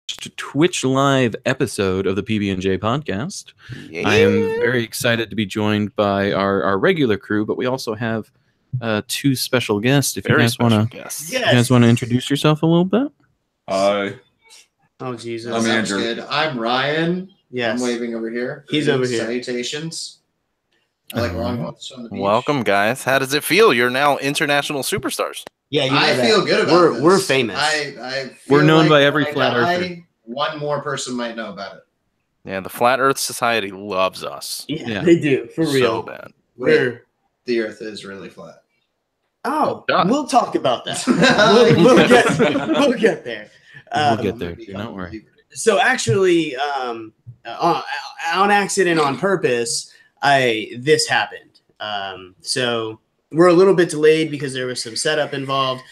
Twitch live episode of the PBnJ podcast. Yeah. I am very excited to be joined by our regular crew, but we also have two special guests. If you guys want to introduce yourself a little bit. Hi. Oh Jesus! I'm Andrew. Good. I'm Ryan. Yes. I'm waving over here. He's over here. Salutations. I like long ones on the beach. Welcome, guys. How does it feel? You're now international superstars. Yeah, you know I that. feel good about this. We're famous. I We're feel known like by every if I flat die, earther. One more person might know about it. Yeah, the Flat Earth Society loves us. Yeah, they do for real. So bad. We're The Earth is really flat. we'll talk about that. we'll get there. We'll get there. Don't worry. So actually, on accident, on purpose, this happened. So we're a little bit delayed because there was some setup involved.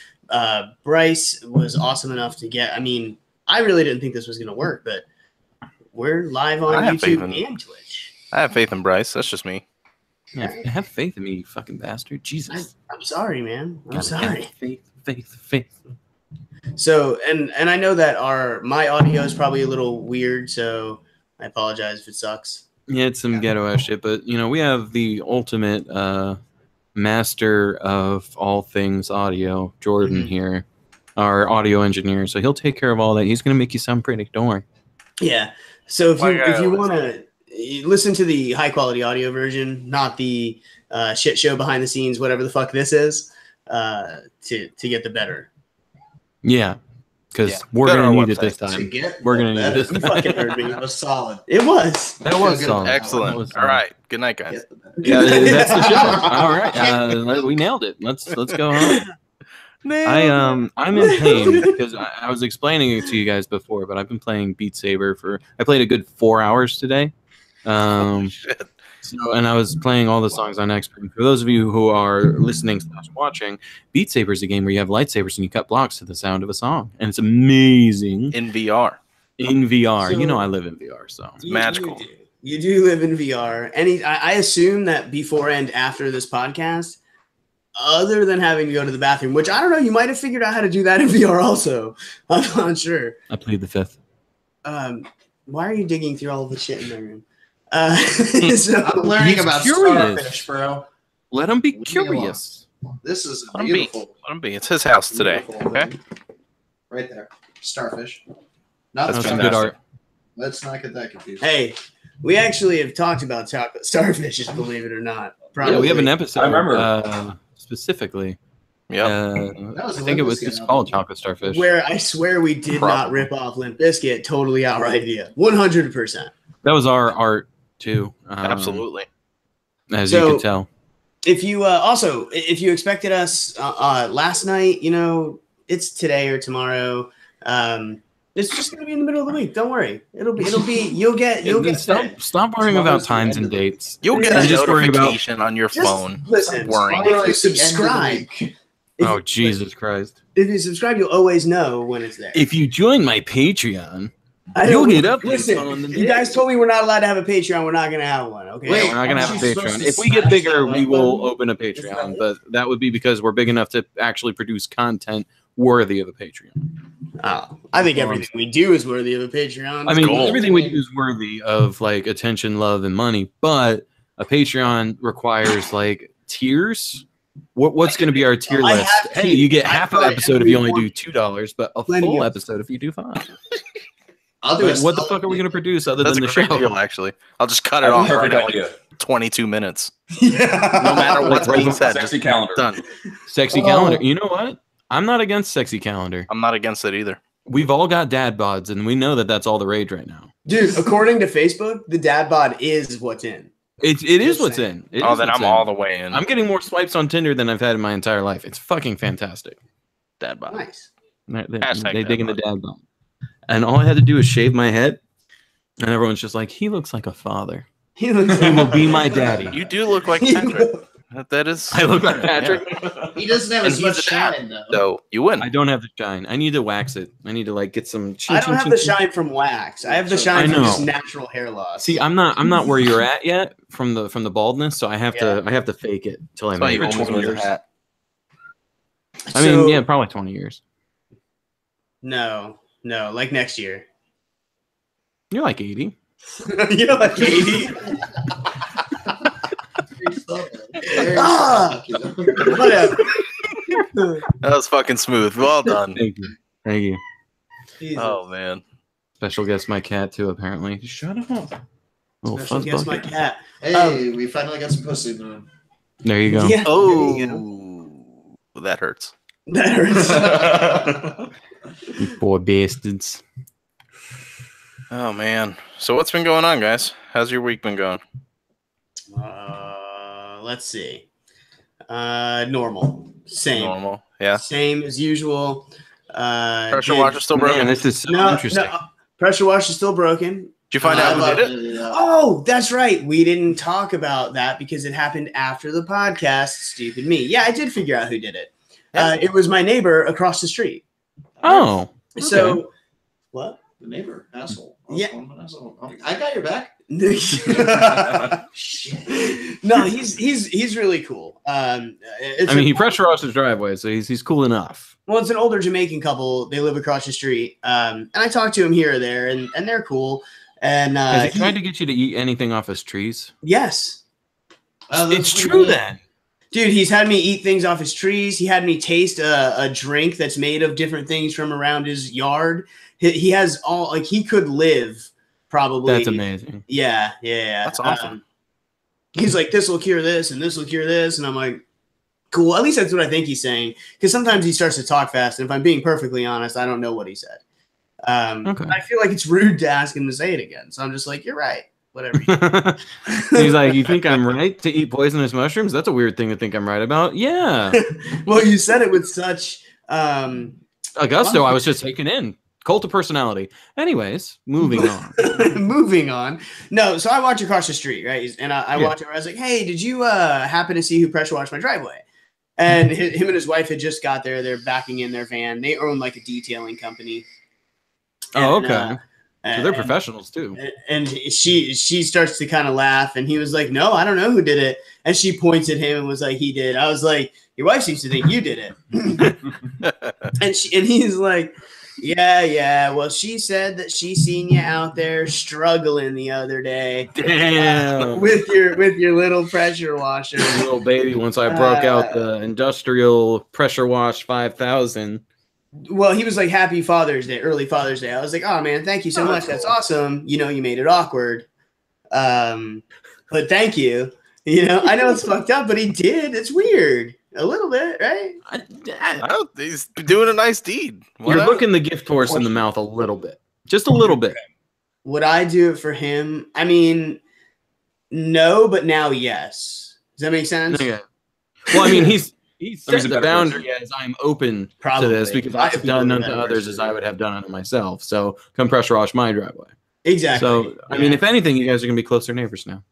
Bryce was awesome enough to get. I mean, I really didn't think this was going to work, but we're live on YouTube and Twitch. I have faith in Bryce. That's just me. Yeah, have faith in me, you fucking bastard. Jesus. I'm sorry, man. I'm God, sorry. Faith. So, and I know that my audio is probably a little weird, so I apologize if it sucks. Yeah, it's some ghetto ass shit, but we have the ultimate master of all things audio, Jordan here, our audio engineer. So he'll take care of all that. He's gonna make you sound pretty. Don't worry. Yeah. So if you want to listen to the high quality audio version, not the shit show behind the scenes, whatever the fuck this is, to get the better. Yeah, because we're gonna need it this time. We're gonna need it this You time. fucking heard me. That was solid. It was. That was solid. Excellent. That was All right. Good night, guys. Yeah, that's the show. All right, we nailed it. Let's go on. I'm in pain because I was explaining it to you guys before, but I've been playing Beat Saber I played a good 4 hours today. Shit. And I was playing all the songs on Expert. For those of you who are listening / watching, Beat Saber is a game where you have lightsabers and you cut blocks to the sound of a song, and it's amazing In VR. in VR. So- I live in VR, so It's magical. You do live in VR. I assume that before and after this podcast, other than having to go to the bathroom, which I don't know, you might have figured out how to do that in VR also. I'm not sure. I plead the fifth. Why are you digging through all the shit in my room? I'm learning He's about curious. starfish, bro. Let them be Leave me curious. This is Let him be. beautiful. Let him be. It's his house today. Beautiful Okay. thing. Right there. Starfish. Not That's That's some starfish. good art. Let's not get that confused. Hey, we actually have talked about chocolate starfishes, believe it or not. Yeah, we have an episode. I remember. Specifically. Yep. That was I a think it Limp was Bizkit just album. called Chocolate Starfish. Where I swear we did not rip off Limp Bizkit. Totally outright idea. 100%. That was our art too. Absolutely. As you can tell. If you expected us last night, it's today or tomorrow. It's just gonna be in the middle of the week. Don't worry. It'll be. You'll get. Stop worrying about times and dates. You'll get I'm a just worried about- notification on your phone. Listen. Stop worrying. If you subscribe, Oh Jesus Christ! if you subscribe, you'll always know when it's there. If you join my Patreon, I you'll don't- get updates Listen, on the you guys told me we're not allowed to have a Patreon. We're not gonna have one. Okay. Wait, we're not gonna have a aren't you supposed Patreon. to If we get smash bigger, that we like will button? open a Patreon, but that would be because we're big enough to actually produce content worthy of a Patreon. I think everything we do is worthy of a Patreon. I mean, Cool. everything we do is worthy of like attention, love, and money, but a Patreon requires like tiers. What's going to be our tier I list? have Hey, you get I half an put episode if you only every do $2, but a Plenty full of- episode if you do $5. I'll do But it. what the fuck are we going to produce other That's than a the great show? deal, actually. I'll just cut it off right Perfect at like idea. 22 minutes. yeah. No matter what's being said, Sexy just calendar. done. Sexy calendar. You know what? I'm not against sexy calendar. I'm not against it either. We've all got dad bods, and we know that that's all the rage right now. Dude, according to Facebook, the dad bod is what's in. It is Just what's saying. in. It Oh, is then what's I'm in. all the way in. I'm getting more swipes on Tinder than I've had in my entire life. It's fucking fantastic. Dad bod. Nice. They dig in the dad bod. And all I had to do is shave my head, and everyone's just like, he looks like a father. He looks He will be my daddy. You do look like Patrick. That is. I look like Patrick. He doesn't have And as he's much a dad. shine, though. So you win. I don't have the shine. I need to wax it. I need to like get some. I don't have the shine from wax. I have the I shine from know. just natural hair loss. See, I'm not where you're at yet from the baldness, so I have to fake it till I That's why make you it. almost wear a hat. I mean, yeah, probably 20 years. No, like next year. You're like 80. You're like 80. Whatever. That was fucking smooth. Well done. Thank you. Thank you. Jesus. Oh man. Special guest my cat too, apparently. Shut up. Little Special fuzz guest my bucket. cat. Hey, we finally got some pussy on. There you go. Yeah, Oh, there you that hurts. go. That hurts. You poor bastards. Oh man. So what's been going on, guys? How's your week been going? Let's see. Normal. Same. Normal. Yeah. Same as usual. Pressure washer still broken. Man, this is so No, interesting. no. Pressure washer is still broken. Did you find out who did it? Oh, that's right. We didn't talk about that because it happened after the podcast. Stupid me. Yeah, I did figure out who did it. It was my neighbor across the street. Oh. So, what? The neighbor, asshole. Yeah. I got your back. No, he's really cool. He pressure washed his driveway, so he's cool enough. Well, it's an older Jamaican couple. They live across the street, and I talk to him here or there, and they're cool. And Has he tried to get you to eat anything off his trees? Yes, It's true then. dude. He's had me eat things off his trees. He had me taste a drink that's made of different things from around his yard. He has all like he could live probably. That's amazing. Yeah. That's awesome. He's like, this will cure this, and this will cure this, and I'm like, cool. At least that's what I think he's saying. Because sometimes he starts to talk fast, and if I'm being perfectly honest, I don't know what he said. Okay. I feel like it's rude to ask him to say it again. So I'm just like, you're right. Whatever. He's like, you think I'm right to eat poisonous mushrooms? That's a weird thing to think I'm right about. Yeah. Well, you said it with such Augusto, I was just taken in. Cult of personality. Anyways, moving on. moving on. No, so I watch across the street, right? And I watch it. I was like, hey, did you happen to see who pressure washed my driveway? And him and his wife had just got there. They're backing in their van. They own like a detailing company. Oh, And, okay. So they're professionals too. And she starts to kind of laugh, and he was like, "No, I don't know who did it." And she points at him and was like, "He did." I was like, "Your wife seems to think you did it." and he's like, "Yeah. Well, she said that she seen you out there struggling the other day, Damn. with your little pressure washer, Little baby. Once I broke out the industrial pressure wash 5000. Well, he was like, "Happy Father's Day, early Father's Day." I was like, "Oh man, thank you so much. That's awesome. You know, you made it awkward. But thank you. You know, I know it's fucked up, but he did. It's weird, a little bit, right?" He's doing a nice deed. You're looking the gift horse in the mouth a little bit, just a little bit. Would I do it for him? I mean, no, but now yes. Does that make sense? Okay. Well, I mean, he's So he's set a the better boundary as I'm open Probably. to this because I I've feel done a unto better others person. as I would have done unto myself. So come pressure wash my driveway. Exactly. So I mean, if anything, you guys are gonna be closer neighbors now.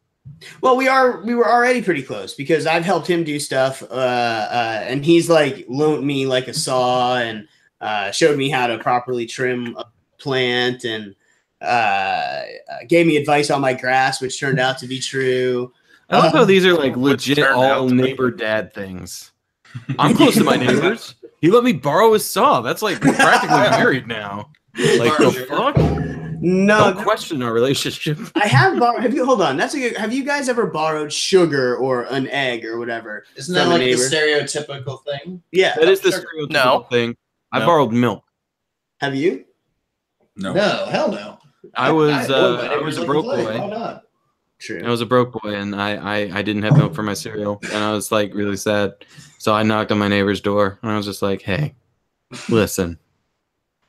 Well, we were already pretty close because I've helped him do stuff, and he's like loaned me like a saw and showed me how to properly trim a plant and gave me advice on my grass, which turned out to be true. I love how these are like Which legit turned out all to be- neighbor dad things. I'm close to my neighbors. He let me borrow his saw. That's like we're practically married now. Like the fuck? No, Don't question our relationship. I have borrowed. Hold on. Have you guys ever borrowed sugar or an egg or whatever? Isn't that from a like the neighbor? stereotypical thing? Yeah. That is the Sure. stereotypical No. thing. I No. borrowed milk. Have you? No. No, hell no. I was my I neighbors was a like broke to play. boy. Why not? True. I was a broke boy, and I didn't have milk for my cereal, and I was like really sad. So I knocked on my neighbor's door, and I was just like, "Hey, listen,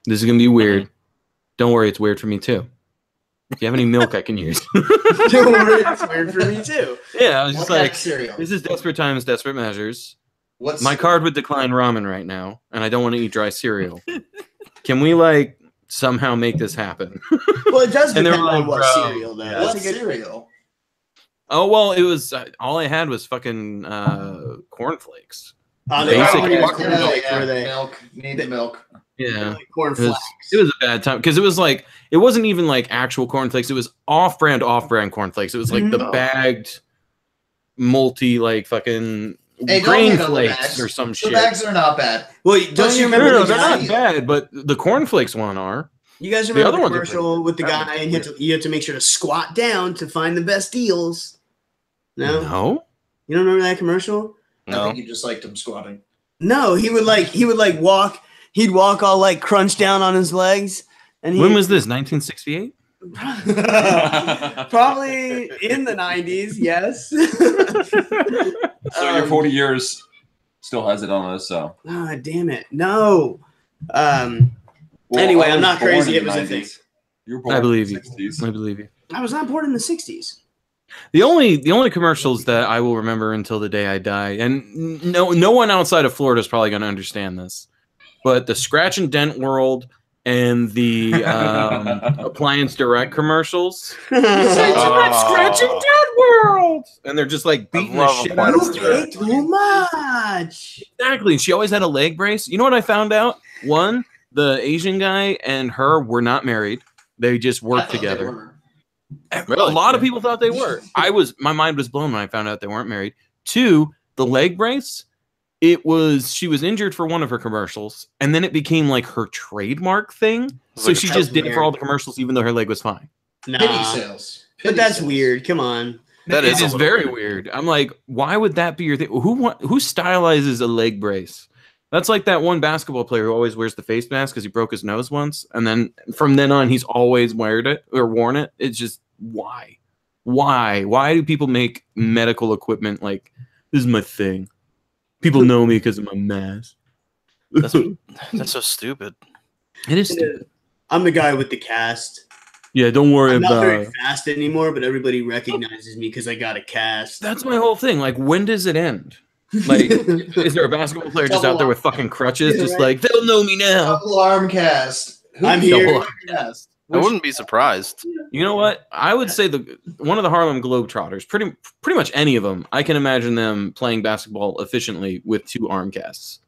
this is gonna be weird. Don't worry, it's weird for me too. If you have any milk, I can use." Don't worry, it's weird for me too. Yeah, I was just What kind like, of cereal? "This is desperate times, desperate measures. What's My card would decline ramen right now, and I don't want to eat dry cereal. Can we like somehow make this happen?" Well, it does And they depend were on like, what bro, cereal, though. What That's a good. cereal? Oh well, it was all I had was fucking cornflakes. They Basic probably use milk. cornflakes where they Milk. Need the milk. Yeah. like corn It was, flakes. it was a bad time because it was like it wasn't even like actual cornflakes. It was off-brand cornflakes. It was like the Mhm. bagged, multi like fucking Hey, don't grain hate on the flakes bags. or some The shit. bags are not bad. Well, Don't don't you you remember? No, the they're not guy- bad, but the cornflakes one are. You guys The remember other the ones are commercial with the That guy, one's and you have to make sure to squat down to find the best deals? No, No. you don't remember that commercial? I No. think you just liked him squatting. No, he would like walk. He'd walk all like crunched down on his legs. And When was this? 1968. Probably in the 90s? Yes. So your 40 years still has it on us. So Ah, damn it! No. Well, Anyway, I I'm was not born crazy. in It the was a 90s. thing. You were born I believe in you. the 60s. I believe you. I was not born in the 60s. The only commercials that I will remember until the day I die, and no one outside of Florida is probably going to understand this, but the Scratch and Dent World and the Appliance Direct commercials. Scratch and Dent World, and they're just like beating the love shit out Appliance of You her. pay too much. Exactly. She always had a leg brace. You know what I found out? One, the Asian guy and her were not married. They just I worked thought they together. were. Really? A lot of people thought they were. My mind was blown when I found out they weren't married. Two, the leg brace. She was injured for one of her commercials, and then it became like her trademark thing. So like a she just did it weird. for all the commercialized, even though her leg was fine. Pity Nah, sales. but Pity that's sales. weird. Come on. That It is a is little very weird. weird. I'm like, why would that be your thing? Who stylizes a leg brace? That's like that one basketball player who always wears the face mask because he broke his nose once, and then from then on he's always worn it. It's just why? Why do people make medical equipment like this is my thing? People know me because of my mask. That's so stupid. It is stupid. I'm the guy with the cast. Yeah, don't worry I'm not about very it. fast anymore, but everybody recognizes me because I got a cast. That's my whole thing. Like, when does it end? Like, is there a basketball player just out there with fucking crutches, Yeah, just right. like they'll know me now? Double arm cast. I'm here. Double cast. I wouldn't be surprised. You know what? I would say one of the Harlem Globetrotters, pretty much any of them, I can imagine them playing basketball efficiently with two arm casts.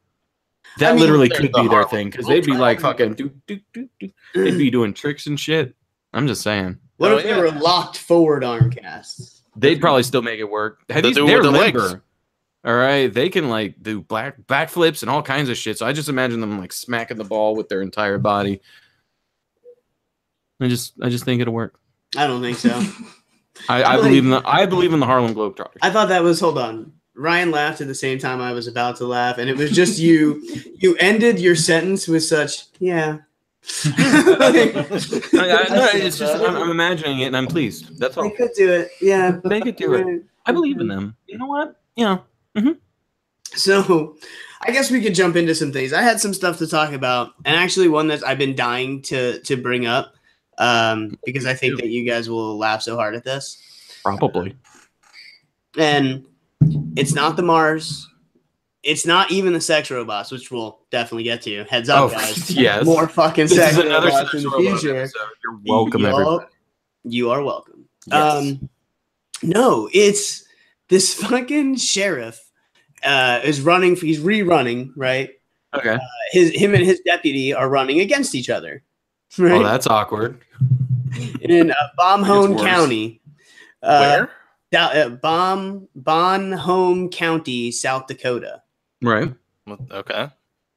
That I mean, literally they're could the be their Harlem thing because they'd be like Globetrotters. fucking they'd be doing tricks and shit. I'm just saying. What Oh, if they yeah. were locked forward arm casts? They'd probably still make it work. They'll do it They're with the limber. legs. All right, they can like do backflips and all kinds of shit. So I just imagine them like smacking the ball with their entire body. I just think it'll work. I don't think so. I believe in the Harlem Globetrotters. I thought that was, hold on. Ryan laughed at the same time I was about to laugh, and it was just you. You ended your sentence with such, yeah. It's just I'm imagining it and I'm pleased. That's all. They could do it, yeah. They could do it. I believe in them. You know what? Yeah. So, I guess we could jump into some things. I had some stuff to talk about, and actually one that I've been dying to bring up, because I think that you guys will laugh so hard at this. Probably. And it's not the Mars. It's not even the sex robots, which we'll definitely get to. Heads up, guys. Yes. More fucking This sex is another robots sex in the robot future. episode. You're welcome, Yup. everybody. You are welcome. Yes. No, it's this fucking sheriff is running. He's rerunning, right? Okay. Him and his deputy are running against each other. Right? Oh, that's awkward. In Bonhome worse. County. Where? Bonhome County, South Dakota. Right. Okay.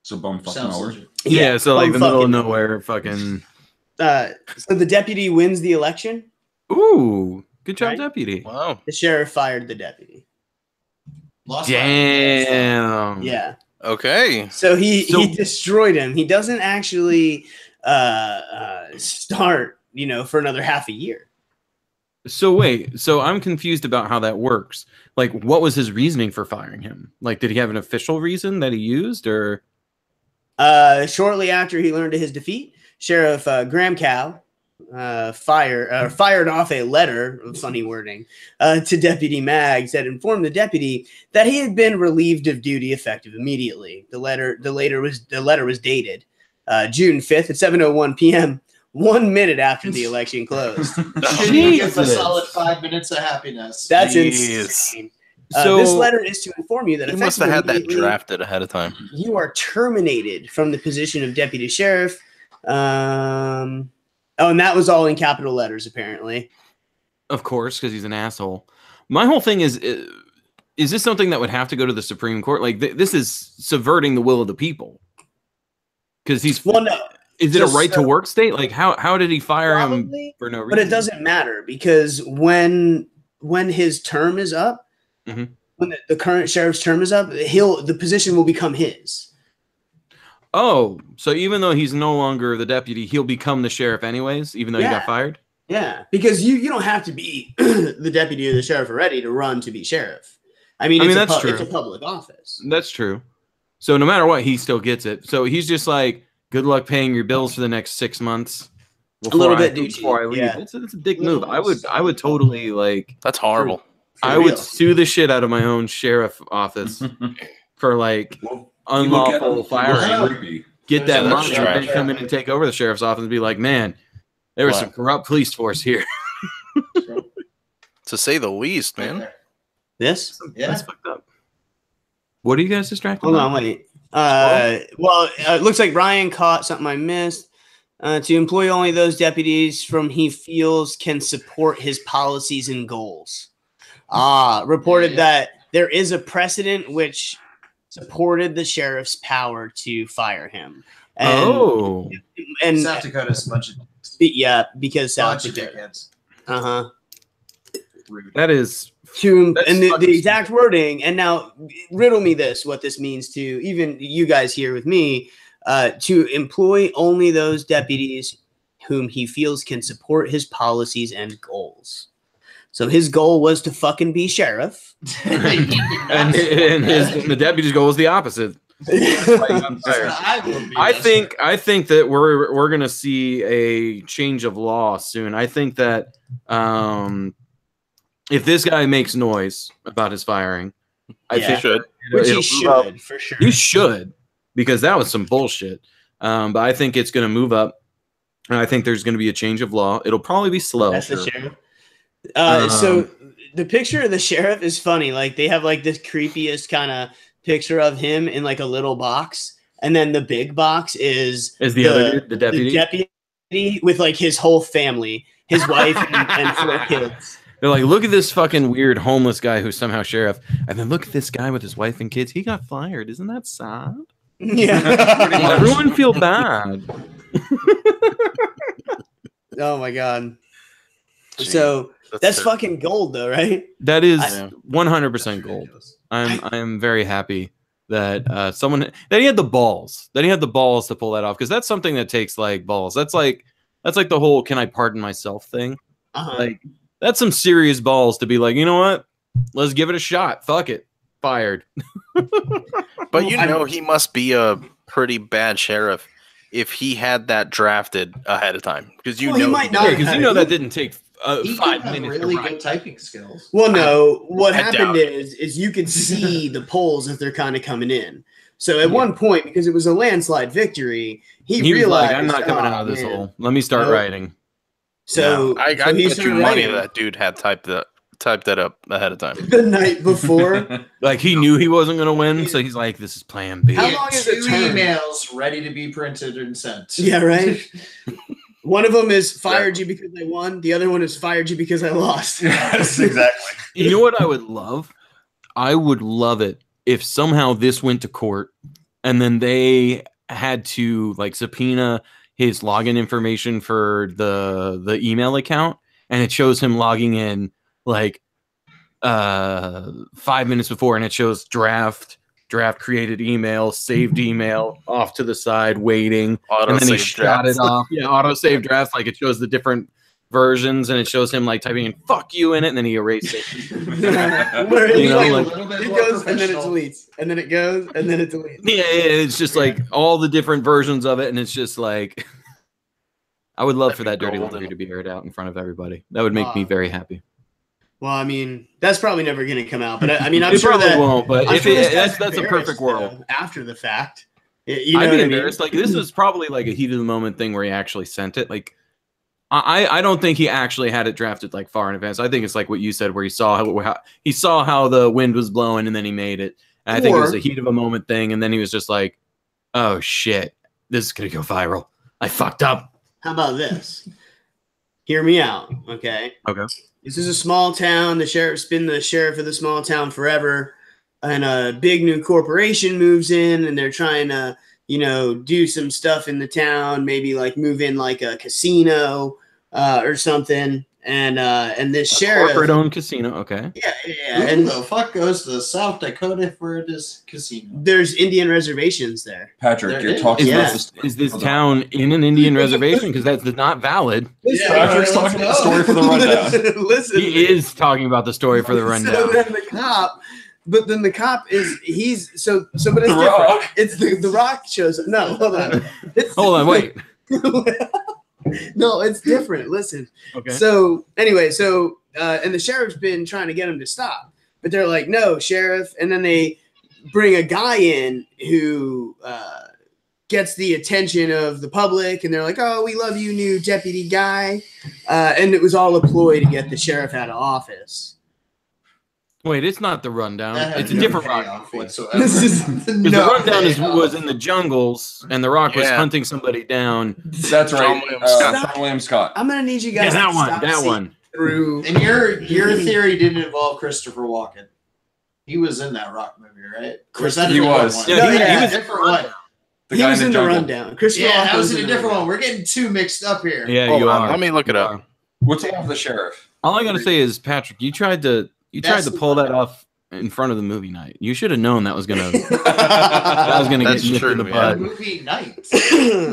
So bum fucking Sounds hour. legit. Yeah, so like the middle of fucking- nowhere, fucking. So the deputy wins the election. Ooh, good job, Right? deputy. Wow. The sheriff fired the deputy. Lost Damn. Yeah. Okay. So he So- destroyed him. He doesn't actually start, for another half a year. So wait, so I'm confused about how that works. Like, what was his reasoning for firing him? Like, did he have an official reason that he used, or? Shortly after he learned of his defeat, Sheriff Graham Cow fired off a letter of funny wording to Deputy Maggs that informed the deputy that he had been relieved of duty effective immediately. The letter was dated June 5th at 7:01 p.m. 1 minute after the election closed. Should you give a Jesus. solid 5 minutes of happiness? That's Jeez. insane. So This letter is to inform you that He must have effective had that immediately, drafted ahead of time. you are terminated from the position of deputy sheriff. And that was all in capital letters, apparently. of course, because he's an asshole. My whole thing is this something that would have to go to the Supreme Court? Like, this is subverting the will of the people. Because he's Well, no. Is it a Just right to work state? Like how did he fire him Probably, for no reason? but it doesn't matter because when his term is up, Mhm. when the current sheriff's term is up, the position will become his. Oh, so even though he's no longer the deputy, he'll become the sheriff anyways, even though he got fired? Yeah, because you don't have to be the deputy or the sheriff already to run to be sheriff. I mean that's true. It's a public office. That's true. So no matter what, he still gets it. So he's just like, good luck paying your bills for the next 6 months. A little bit before I leave. Yeah. It's a dick move. I would totally like. That's horrible. I would sue the shit out of my own sheriff office for like unlawful firing. Get that money and then come in and take over the sheriff's office and be like, man, there was some corrupt police force here. To say the least, man. This? That's fucked up. What are you guys distracted? Hold on, wait. Well, it looks like Ryan caught something I missed. To employ only those deputies from he feels can support his policies and goals. Reported that there is a precedent which supported the sheriff's power to fire him. And, and South Dakota's a bunch of because South Dakota. Dickheads. That is the exact wording. And now riddle me this: what this means to even you guys here with me. To employ only those deputies whom he feels can support his policies and goals. So his goal was to fucking be sheriff. and the deputy's goal was the opposite. I think that we're gonna see a change of law soon. I think that if this guy makes noise about his firing, I think he should for sure. He should. Because that was some bullshit. But I think it's going to move up. And I think there's going to be a change of law. It'll probably be slow. That's the sheriff. So the picture of the sheriff is funny. Like they have like this creepiest kind of picture of him in like a little box. And then the big box is the other dude, the deputy? The deputy with like his whole family, his wife and 4 kids. They're like, look at this fucking weird homeless guy who's somehow sheriff. And then look at this guy with his wife and kids. He got fired. Isn't that sad? Yeah. Everyone feel bad. Oh my god. So that's fucking gold though, right? That is 100% gold. I'm very happy that someone that he had the balls. That he had the balls to pull that off, because that's something that takes like balls. That's like the whole can I pardon myself thing. Like that's some serious balls to be like, you know what? Let's give it a shot. Fuck it. Fired. But you know he must be a pretty bad sheriff if he had that drafted ahead of time, because you know he might not, because you know that didn't take 5 minutes. Really good typing skills. Well, no. What happened is you could see the polls as they're kind of coming in. So at one point, because it was a landslide victory, he realized like, I'm not coming out of this hole. Let me start writing. So I bet you money that dude had typed that up ahead of time the night before. Like he knew he wasn't going to win, so he's like, "This is Plan B." How long is it? 2 emails ready to be printed and sent. Yeah, right. One of them is fired you because I won. The other one is fired you because I lost. Yes, exactly. You know what I would love? I would love it if somehow this went to court, and then they had to like subpoena his login information for the email account, and it shows him logging in like 5 minutes before, and it shows draft created email, saved email off to the side waiting, and then he shot it off. Yeah, auto save drafts, like it shows the different versions, and it shows him like typing in "fuck you" in it, and then he erased it. You know, like it goes and then it deletes, and then it goes and then it deletes. Yeah, it's just like all the different versions of it, and it's just like I would love for that dirty laundry to be aired out in front of everybody. That would make me very happy. Well, I mean, that's probably never going to come out, but I mean, I'm it sure probably that won't. But if sure that's a perfect world. After the fact, I'd be embarrassed. Like this was probably like a heat of the moment thing where he actually sent it. Like I don't think he actually had it drafted like far in advance. I think it's like what you said, where he saw how the wind was blowing and then he made it. And I think it was a heat of a moment thing, and then he was just like, "Oh shit, this is gonna go viral. I fucked up." How about this? Hear me out, okay? Okay. This is a small town. The sheriff's been the sheriff of the small town forever, and a big new corporation moves in, and they're trying to do some stuff in the town, maybe like move in like a casino or something. And this sheriff, corporate-owned casino. Okay. yeah, Who and the fuck goes to South Dakota for this casino? there's Indian reservations there. Patrick, There you're is. talking Yeah. about this. Is this town in an Indian reservation? Because that's not valid. Yeah, Patrick's let's talking go. about the story for the rundown. Listen, He is talking about the story for the So rundown. then the cop he's but it's The different. Rock. It's the Rock shows up. No, hold on. Hold on, wait. No, it's different. Listen. Okay. So anyway, and the sheriff's been trying to get him to stop, but they're like, "No, sheriff." And then they bring a guy in who gets the attention of the public, and they're like, "Oh, we love you, new deputy guy," and it was all a ploy to get the sheriff out of office. Wait, it's not the rundown. That had It's a no different payoff Rock. whatsoever. This is Because the rundown was in the jungles, and the Rock was Yeah. hunting somebody down. That's right. John William Scott. John William Scott. I'm gonna need you Yeah, guys. that to one. stop That seeing one. through. And your theory didn't involve Christopher Walken. He was in that Rock movie, right? Or is that a He different was. one? Yeah, No, he yeah, was different one. The He guy was in the jungle. rundown. Christopher Yeah, Walken that was was in a the different one. rundown. We're getting too mixed up here. Yeah, Hold you on, are. let me look it You up. are. What's wrong with the sheriff? All I gotta say is, Patrick, you tried to That's to the pull that rundown. off in front of the movie night. You should have known that was gonna that was gonna That's get nipped true, in the yeah. bud. Movie night.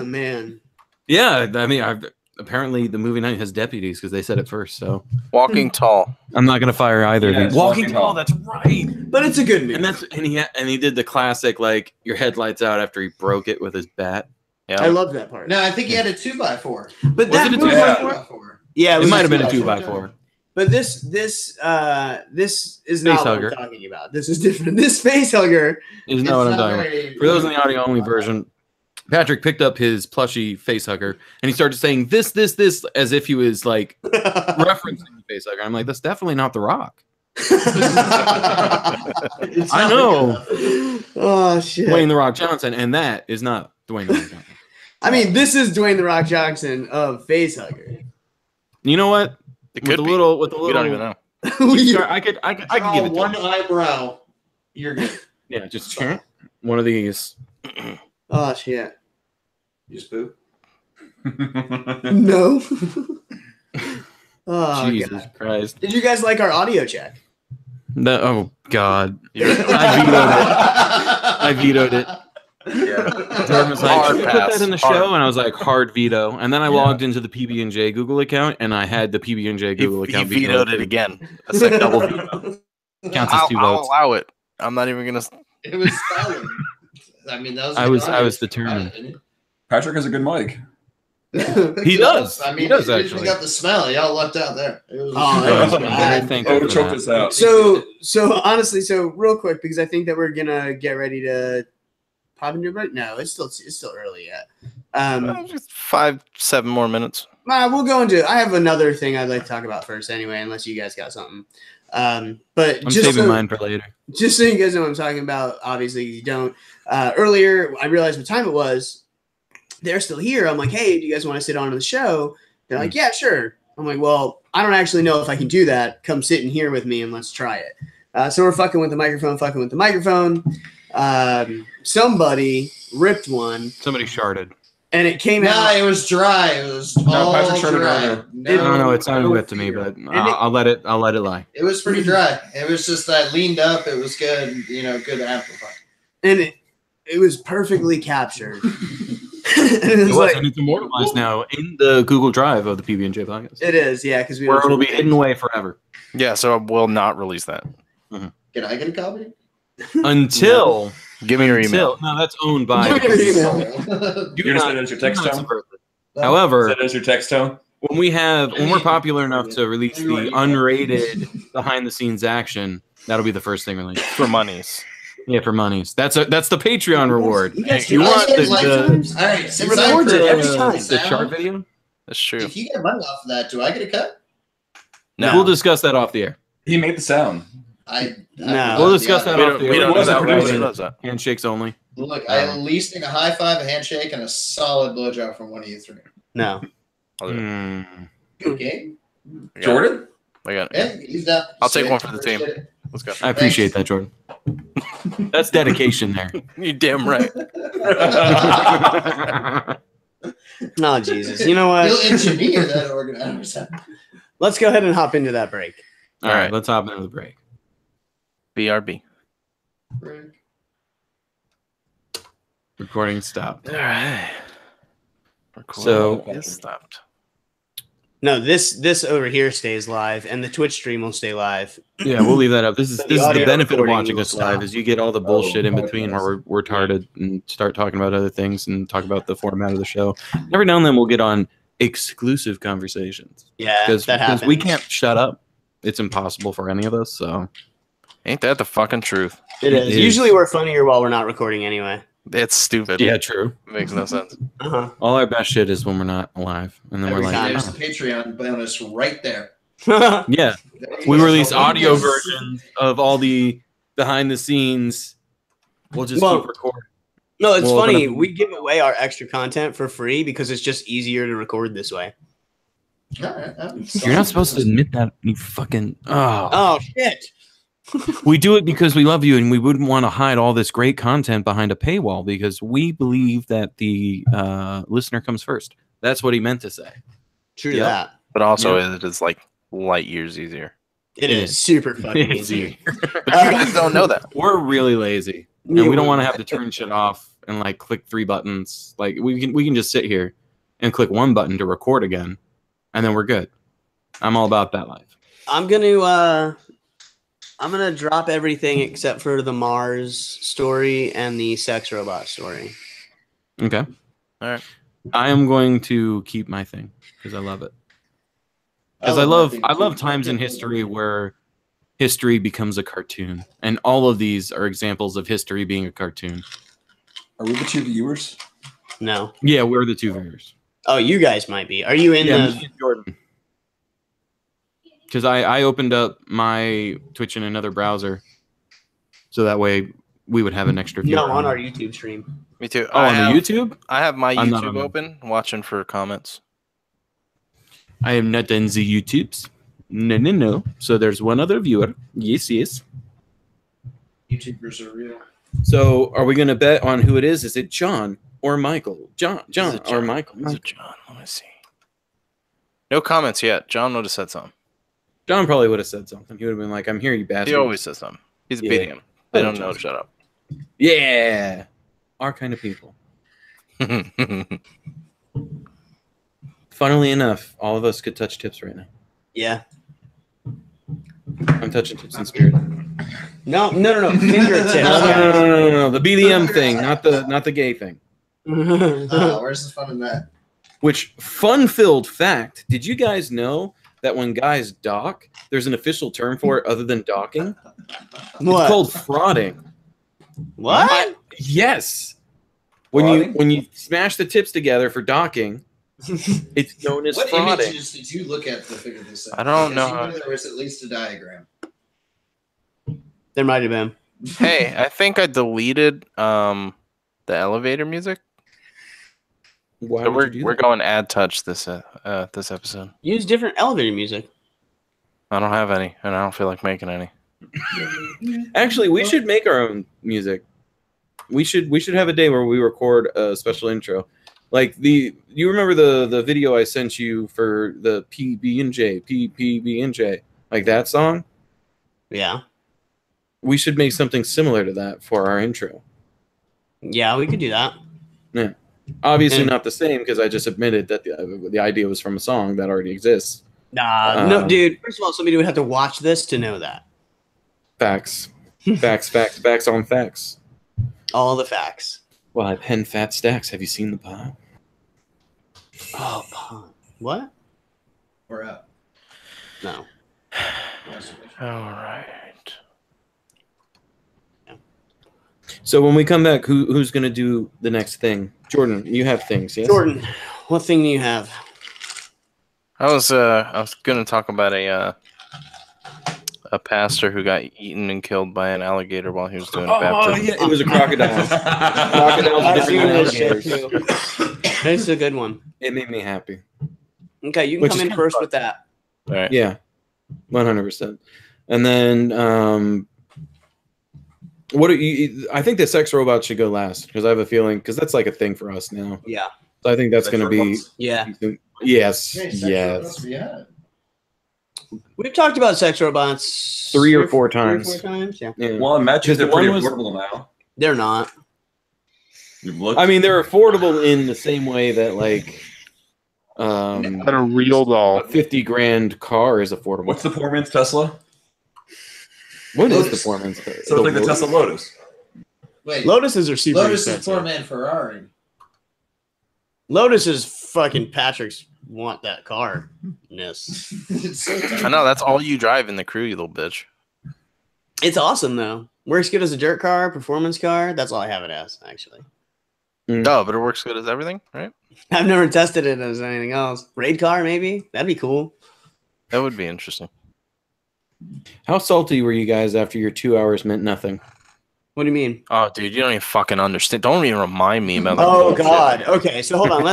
Man. Yeah, I mean, apparently the movie night has deputies because they said it first. So Walking Tall. I'm not gonna fire either. of Yes, you. Walking Walking Tall. Tall. That's right. But it's a good movie. And he did the classic like your headlights out after he broke it with his bat. Yeah. I love that part. No, I think he had a 2x4. But Was that it a movie- 2x4? Yeah, It was might have a been a 2x4. 2x4. But this is not what hugger. I'm talking about. This is different. This face hugger. Is not what I'm talking about. For those in the audio only version, Patrick picked up his plushy face hugger and he started saying this, as if he was like referencing the face hugger. I'm like, that's definitely not The Rock. I know. Oh shit. Dwayne The Rock Johnson, and that is not Dwayne The Rock Johnson. I mean, this is Dwayne the Rock Johnson of face hugger. You know what? It With could a be. little, We don't even know. I could give it to one him. eyebrow. You're good. Yeah, just one of these. Oh shit. You spoo. No. Oh Jesus god. Christ! Did you guys like our audio check? No, oh God! Yeah. I vetoed it. Jordan was like, Hard "Should we put pass. that in the Hard. show?" And I was like, "Hard veto." And then I logged into the PBnJ Google account, and I had the PBnJ Google He account vetoed it again. That's like double veto. Counts as two I'll votes. allow it. I'm not even gonna. It was silent. I mean, that was. I was determined. Patrick has a good mic. He does. I mean, He does, we actually. got the smell. Y'all lucked out there. It was, Oh, I was that very bad. thankful Oh, for choke that. this out. So honestly, real quick, because I think that we're gonna get ready to pop into it. No, it's still early yet. Just 5-7 more minutes. We'll go into. I have another thing I'd like to talk about first, anyway, unless you guys got something. But I'm just saving mine for later. just so you guys know what I'm talking about. Obviously, you don't. Earlier, I realized what time it was. They're still here. I'm like, hey, do you guys want to sit on the show? They're like, yeah, sure. I'm like, well, I don't actually know if I can do that. Come sit in here with me and let's try it. So we're fucking with the microphone. Somebody ripped one, Somebody sharded. and it came Nah, out. it was dry. It was No, all Patrick showed it dry. earlier. I don't know. It sounded wet to me, but I'll let it lie. It was pretty dry. It was just I leaned up. It was good. Good amplifier. And it was perfectly captured. And It it was was, like, and it's immortalized now in the Google Drive of the PBnJ podcast, it is, yeah, because we where don't it'll be hidden away forever Yeah, so I will not release that. Can I get a copy? until Give me your email. no, that's owned by. Give me your email. You're just sending it as your text tone? However, Send it as your text tone? when we're popular enough to release the unrated behind the scenes action, that'll be the first thing released. For monies. Yeah, for monies. That's the Patreon reward. You guys You do want that the All right, since It records it every time. the chart video? That's true. If you get money off of that, do I get a cut? No. We'll discuss that off the air. He made the sound. No. We'll discuss that We off don't, the we air. don't do wasn't that. producing. Nobody does that. Handshakes only. Look, I at least need a high five, a handshake, and a solid blowjob from one of you three. No. I'll do it. Mm. Good game. I got it. Jordan? I got it. Yeah, he's down. I'll take one for the team. Appreciate it. Let's go. I appreciate that, Jordan. That's dedication there. You damn right. Oh, Jesus. You know what? You'll engineer that organizer. Let's go ahead and hop into that break. All right, let's hop into the break. BRB. Recording stopped. All right. So It's stopped. No, this over here stays live, and the Twitch stream will stay live. yeah, we'll leave that up. This is So this is the audio benefit of recording watching will us live stop. is you get all the bullshit in okay. between where we're retarded and start talking about other things and talk about the format of the show. Every now and then we'll get on exclusive conversations. Yeah, Because that happens. we can't shut up. It's impossible for any of us. So Ain't that the fucking truth? It is. Usually we're funnier while we're not recording anyway. It's stupid. yeah, true. Makes no sense. Uh-huh. All our best shit is when we're not alive, and then Every we're time like, there's the Patreon bonus right there. yeah. We release audio versions of all the behind the scenes. We'll just keep recording. No, it's We'll open funny. up- We give away our extra content for free because it's just easier to record this way. All right, You're not supposed to admit that. You fucking. Oh. Oh shit! We do it because we love you, and we wouldn't want to hide all this great content behind a paywall because we believe that the listener comes first. That's what he meant to say. True to Yep. that. But also, it is like light years easier. It is super fucking easy. But you guys don't know that. We're really lazy, and we don't want to have to turn shit off and like click 3 buttons. Like we can just sit here and click 1 button to record again, and then we're good. I'm all about that life. I'm gonna drop everything except for the Mars story and the sex robot story. Okay. All right. I am going to keep my thing because I love it. Because I love times in history where history becomes a cartoon, and all of these are examples of history being a cartoon. Are we the 2 viewers? No. Yeah, we're the 2 viewers. Oh, you guys might be. Are you in Yeah, the? me and Jordan. Because I opened up my Twitch in another browser, so that way we would have an extra view. No, on our YouTube stream. Me too. Oh, on the YouTube? I have my I'm not YouTube on open, watching for comments. I am not in the YouTubes. No. So there's one other viewer. Yes. YouTubers are real. So are we going to bet on who it is? Is it John or Michael? John or Michael? Is it John? Let me see. No comments yet. John would have said something. John probably would have said something. He would have been like, I'm here, you bastard. He always says something. He's Yeah. beating him. They Oh, don't know John. to shut up. Yeah. Our kind of people. Funnily enough, all of us could touch tips right now. Yeah. I'm touching tips in spirit. No. Fingertips. No. The BDM thing, not the gay thing. Where's the fun in that? Which fun-filled fact? Did you guys know that when guys dock, there's an official term for it other than docking? What? It's called frauding. What? Yes. Frauding? When you smash the tips together for docking, it's known as What frauding. images did you look at to figure this out? I don't Because know. you knew there was at least a diagram. There might have been. Hey, I think I deleted the elevator music. Why So would you do we're that? going ad touch this episode. Use different elevator music. I don't have any, and I don't feel like making any. Actually, we should make our own music. We should have a day where we record a special intro. Like you remember the video I sent you for the PBnJ, like that song? Yeah. We should make something similar to that for our intro. Yeah, we could do that. Yeah. Obviously And- not the same because I just admitted that the idea was from a song that already exists. No, dude. First of all, somebody would have to watch this to know that. Facts. Facts on facts. All the facts. Well, I pen fat stacks. Have you seen the pie? Oh, what? We're up. No. All right. So when we come back, who's going to do the next thing? Jordan, you have things, yes? Jordan, what thing do you have? I was gonna talk about a pastor who got eaten and killed by an alligator while he was doing a baptism. yeah, it was a crocodile. Crocodiles are I've different than seen this shit alligators. too. This is a good one. It made me happy. Okay, you can Which come is in kinda first fun. with that. All right. Yeah, 100%. And then What are you? I think the sex robot should go last because I have a feeling because that's like a thing for us now. Yeah. So I think that's going to be. robots? Yeah. Yes. Hey, sex Yes. robots, yeah. We've talked about sex robots Three or four times. 3 or 4 times. Yeah. Yeah. Well, imagine Because they're the one pretty was- affordable now. They're not. You've looked. I mean, they're affordable in the same way that like, But a real a doll. 50 grand car is affordable. what's the poor man's Tesla? What is Lotus. the poor man's? So it's like the Tesla Lotus. Wait, Lotuses are super Lotus is expensive. poor man Ferrari. Lotus is fucking Patrick's want that car-ness. It's so I know that's all you drive in the crew, you little bitch. It's awesome though. Works good as a dirt car, performance car. That's all I have it as, actually. No, but it works good as everything, right? I've never tested it as anything else. Raid car, maybe? That'd be cool. That would be interesting. How salty were you guys after your 2 hours meant nothing? What do you mean? Oh, dude, you don't even fucking understand. Don't even remind me about that. Oh bullshit. God. Okay, so hold on.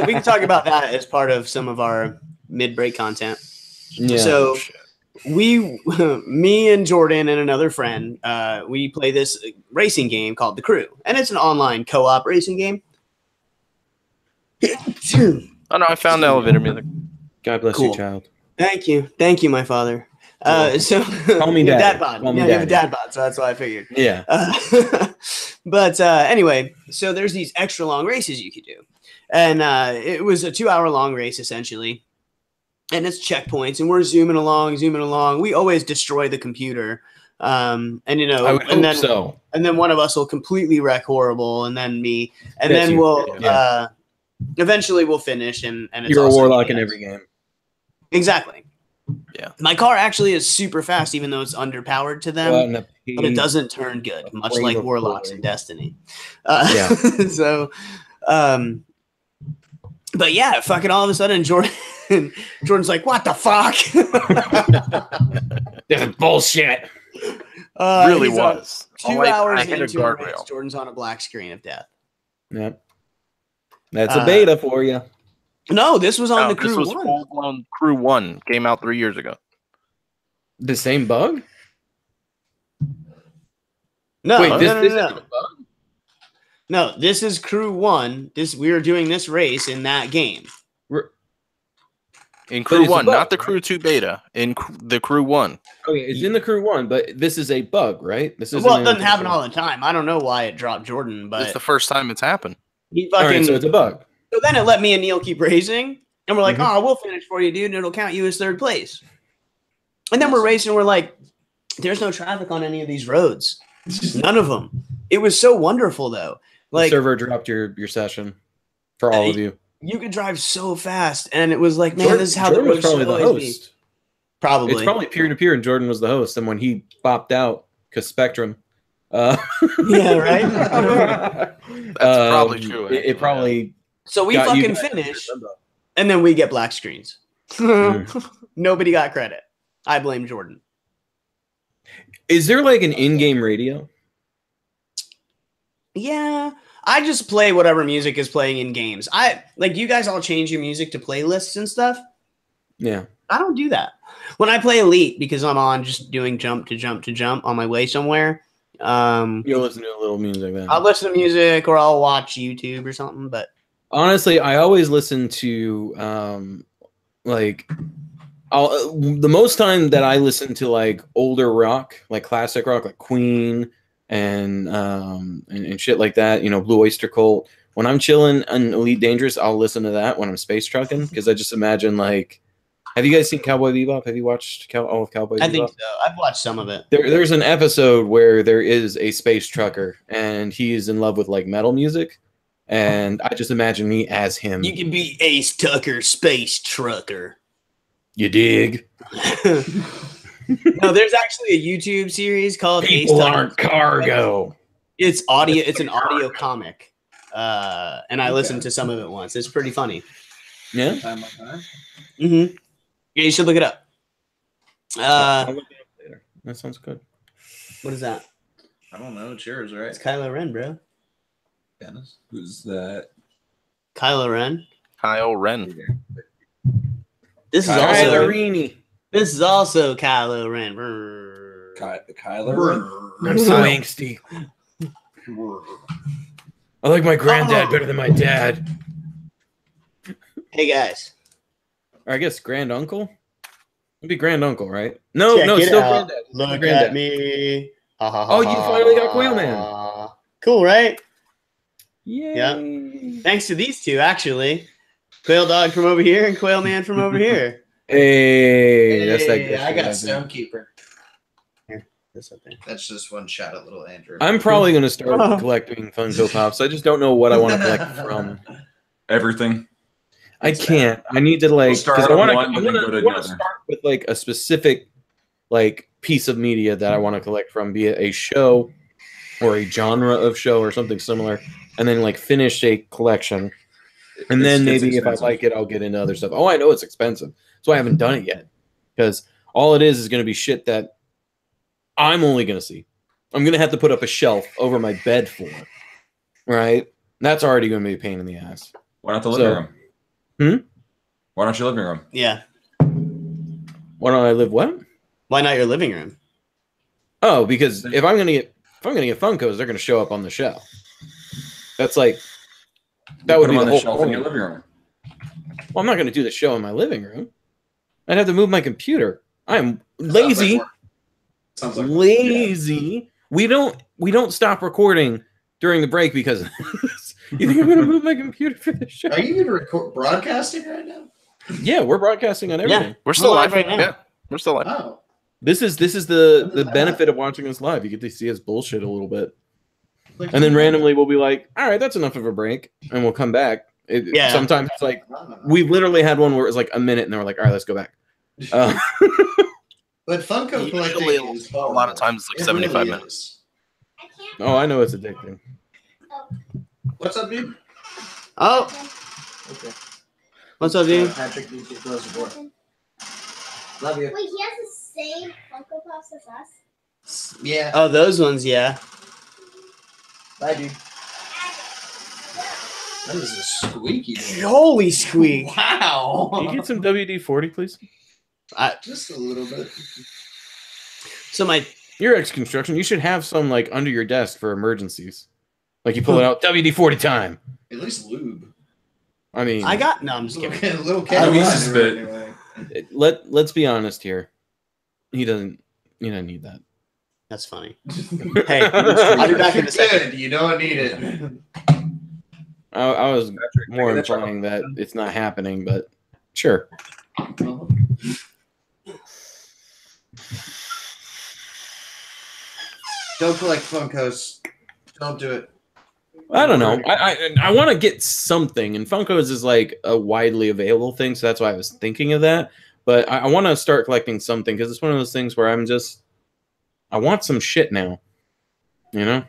We can talk about that as part of some of our mid-break content. Yeah. So me and Jordan and another friend, we play this racing game called The Crew, and it's an online co-op racing game. Oh no, I found the elevator music. God bless Cool. you, child. Thank you, my father. So Call me you have daddy. dad bod. Call me Yeah, you have a daddy. dad bod, so that's why I figured. Yeah. But anyway, so there's these extra long races you could do. And it was a 2-hour long race, essentially. And it's checkpoints, and we're zooming along. We always destroy the computer. And, you know, I would and hope then, so. and then one of us will completely wreck horrible, and then me. And That's then you. we'll Yeah. eventually we'll finish. And it's You're a awesome. warlock in Yes. every game. Exactly. Yeah. My car actually is super fast, even though it's underpowered to them. Go out in a But it page. doesn't turn good, much Afraid like of warlocks glory. in Destiny. Yeah. So, but yeah, fucking all of a sudden, Jordan's like, "What the fuck?" This is bullshit. Really he's on was. 2 Like, hours I hit a into a race, guardrail. Jordan's on a black screen of death. Yep. That's a beta for you. No, this was on No, the this Crew was 1. full blown Crew 1. Came out 3 years ago. The same bug? No, Wait, no, this no, isn't no, a no. bug? No, this is Crew 1. We are doing this race in that game. In But Crew it's a 1, bug, not the right? Crew 2 beta. In the Crew 1. Okay, it's in the Crew 1, but this is a bug, right? This is Well, it doesn't happen all the time. I don't know why it dropped Jordan, It's but the first time it's happened. he All fucking. right, so it's a bug. So then it let me and Neil keep racing, and we're like, Mhm. "Oh, we'll finish for you, dude, and it'll count you as third place." And then we're racing, and we're like, "There's no traffic on any of these roads, none of them." It was so wonderful, though. The Like server dropped your session for all of you. you could drive so fast, and it was like, man, Jordan, this is how Jordan the was road probably should the always be. host. Probably. It's probably peer to peer, and Jordan was the host. And when he popped out, because Spectrum. Yeah, right. That's probably true. It actually, probably So we got you fucking guys- finish, and then we get black screens. Mm. Nobody got credit. I blame Jordan. Is there like an in-game radio? Yeah, I just play whatever music is playing in games. I like you guys all change your music to playlists and stuff. Yeah. I don't do that. When I play Elite, because I'm on just doing jump to jump to jump on my way somewhere, You'll listen to a little music then. I'll listen to music or I'll watch YouTube or something. But Honestly, I always listen to like the most time that I listen to like older rock, like classic rock, like Queen and shit like that, you know, Blue Oyster Cult. When I'm chilling on Elite Dangerous, I'll listen to that when I'm space trucking because I just imagine like, have you guys seen Cowboy Bebop? Have you watched all of Cowboy Bebop? I think so. I've watched some of it. There's an episode where there is a space trucker and he is in love with like metal music, and I just imagine me as him. You can be Ace Tucker, Space Trucker. You dig? No, there's actually a YouTube series called Ace People Tucker. aren't cargo. It's audio. It's an audio comic, and I listened to some of it once. It's pretty funny. Yeah. Time by time. Mm-hmm. Yeah, you should look it up. I'll look it up later. That sounds good. What is that? I don't know. It's yours, right? It's Kylo Ren, bro. Dennis, who's that? Kylo Ren. Kyle Ren. This is Kylo also Ren. this is also Kylo Ren. Brrr. Kyler. I'm so angsty. I like my granddad better than my dad. Hey guys, Or I guess grand uncle. It'd be grand uncle, right? No, check no, it still out. granddad. Look Granddad. at me. Oh, you finally got Quail Man. Cool, right? Yay. Thanks to these two, actually. Quail Dog from over here and Quail Man from over here. Hey, that's that good I shit, got think. Stonekeeper. This up there. That's just one shot at little Andrew. I'm probably going to start collecting Funko Pops. I just don't know what I want to collect from. Everything. I can't. I need to like start because I on want one, but then go to to another. start with like a specific like piece of media that I want to collect from, be it a show or a genre of show or something similar, and then like finish a collection. And then It's maybe if I expensive. like it, I'll get into other stuff. Oh, I know it's expensive. That's why I haven't done it yet. Because all it is going to be shit that I'm only going to see. I'm going to have to put up a shelf over my bed for it. Right? That's already going to be a pain in the ass. Why not the living room? Why not your living room? Yeah. Why don't I live what? Why not your living room? Oh, because if I'm gonna get Funkos, they're gonna show up on the show. That's like that would Put be them the on whole the shelf in your point. living room. Well, I'm not gonna do the show in my living room. I'd have to move my computer. I'm lazy. Sounds like Lazy. We don't stop recording during the break because of this. You think I'm gonna move my computer for the show? Are you even broadcasting right now? Yeah, we're broadcasting on everything. We're still live right now. Yeah, we're still live. Oh. This is the benefit of watching us live. You get to see us bullshit a little bit. And then randomly we'll be like, all right, that's enough of a break. And we'll come back. Yeah. Sometimes it's like, we literally had one where it was like a minute and then we're like, all right, let's go back. But Funko collecting Usually, is a lot of times it's like It 75 really minutes. is. Oh, I know it's addicting. What's up, dude? Oh, Okay. what's up, dude? Patrick needs to close the door. Love you. Wait, he has the same Funko Pops as us? Yeah. Oh, those ones, yeah. Bye, dude. That is a squeaky noise. Holy squeak. Wow. Can you get some WD-40, please? Just a little bit. So my You're ex-construction. You should have some like under your desk for emergencies. Like you pull it out, WD-40 time. At least lube. I mean, I got no, I'm just kidding. Little I cat. mean, it's a bit- Anyway. let's be honest here. He doesn't need that. That's funny. Hey, I'll be back in a second. Good. You don't need it. I was more that's right. implying that it's not happening, but sure. Don't collect Funkos. Don't do it. I don't know. I want to get something, and Funkos is like a widely available thing, so that's why I was thinking of that. But I want to start collecting something because it's one of those things where I want some shit now. You know,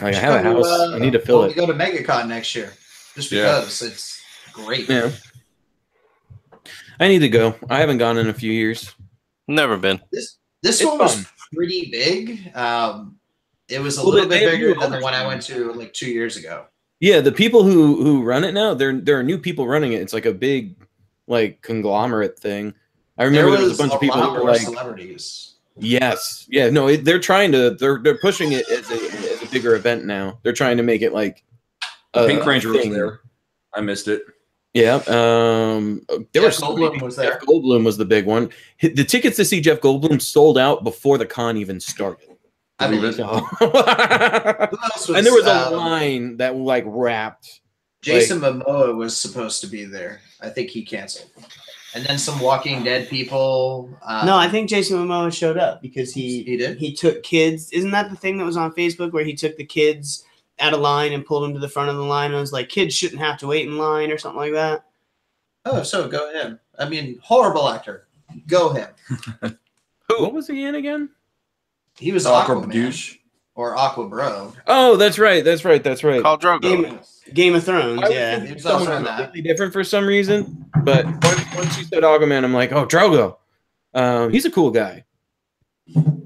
like I have a house, I need to fill We it. go to MegaCon next year, just Yeah. because it's great. Yeah, I need to go. I haven't gone in a few years. Never been. This It's one was fun. pretty big. It was a Well, little they bit have bigger new than the owners one I now. went to like 2 years ago. Yeah, the people who run it now, there are new people running it. It's like a big like conglomerate thing. I remember there was a bunch of people lot who were more like, celebrities. yes, yeah, no, they're trying to they're pushing it as a bigger event now. They're trying to make it like a Pink Ranger was thing. there. I missed it. Yeah, there Jeff was Goldblum was there. Jeff Goldblum was the big one. The tickets to see Jeff Goldblum sold out before the con even started. I Believe believe it. it. So- Who else was, and there was a line that like wrapped. Jason Momoa was supposed to be there. I think he canceled. And then some Walking Dead people. No, I think Jason Momoa showed up because He did? he took kids. Isn't that the thing that was on Facebook where he took the kids out of line and pulled them to the front of the line and was like, kids shouldn't have to wait in line or something like that? Oh, so go him. I mean, horrible actor. Go him. What was he in again? He was Awkward Aquaman douche. or Aqua Bro. Oh, that's right. That's right. Called Drogo. Game of Thrones, I was yeah. thinking He was also someone in that. completely different for some reason, but once you said Aquaman, I'm like, oh, Drogo. He's a cool guy.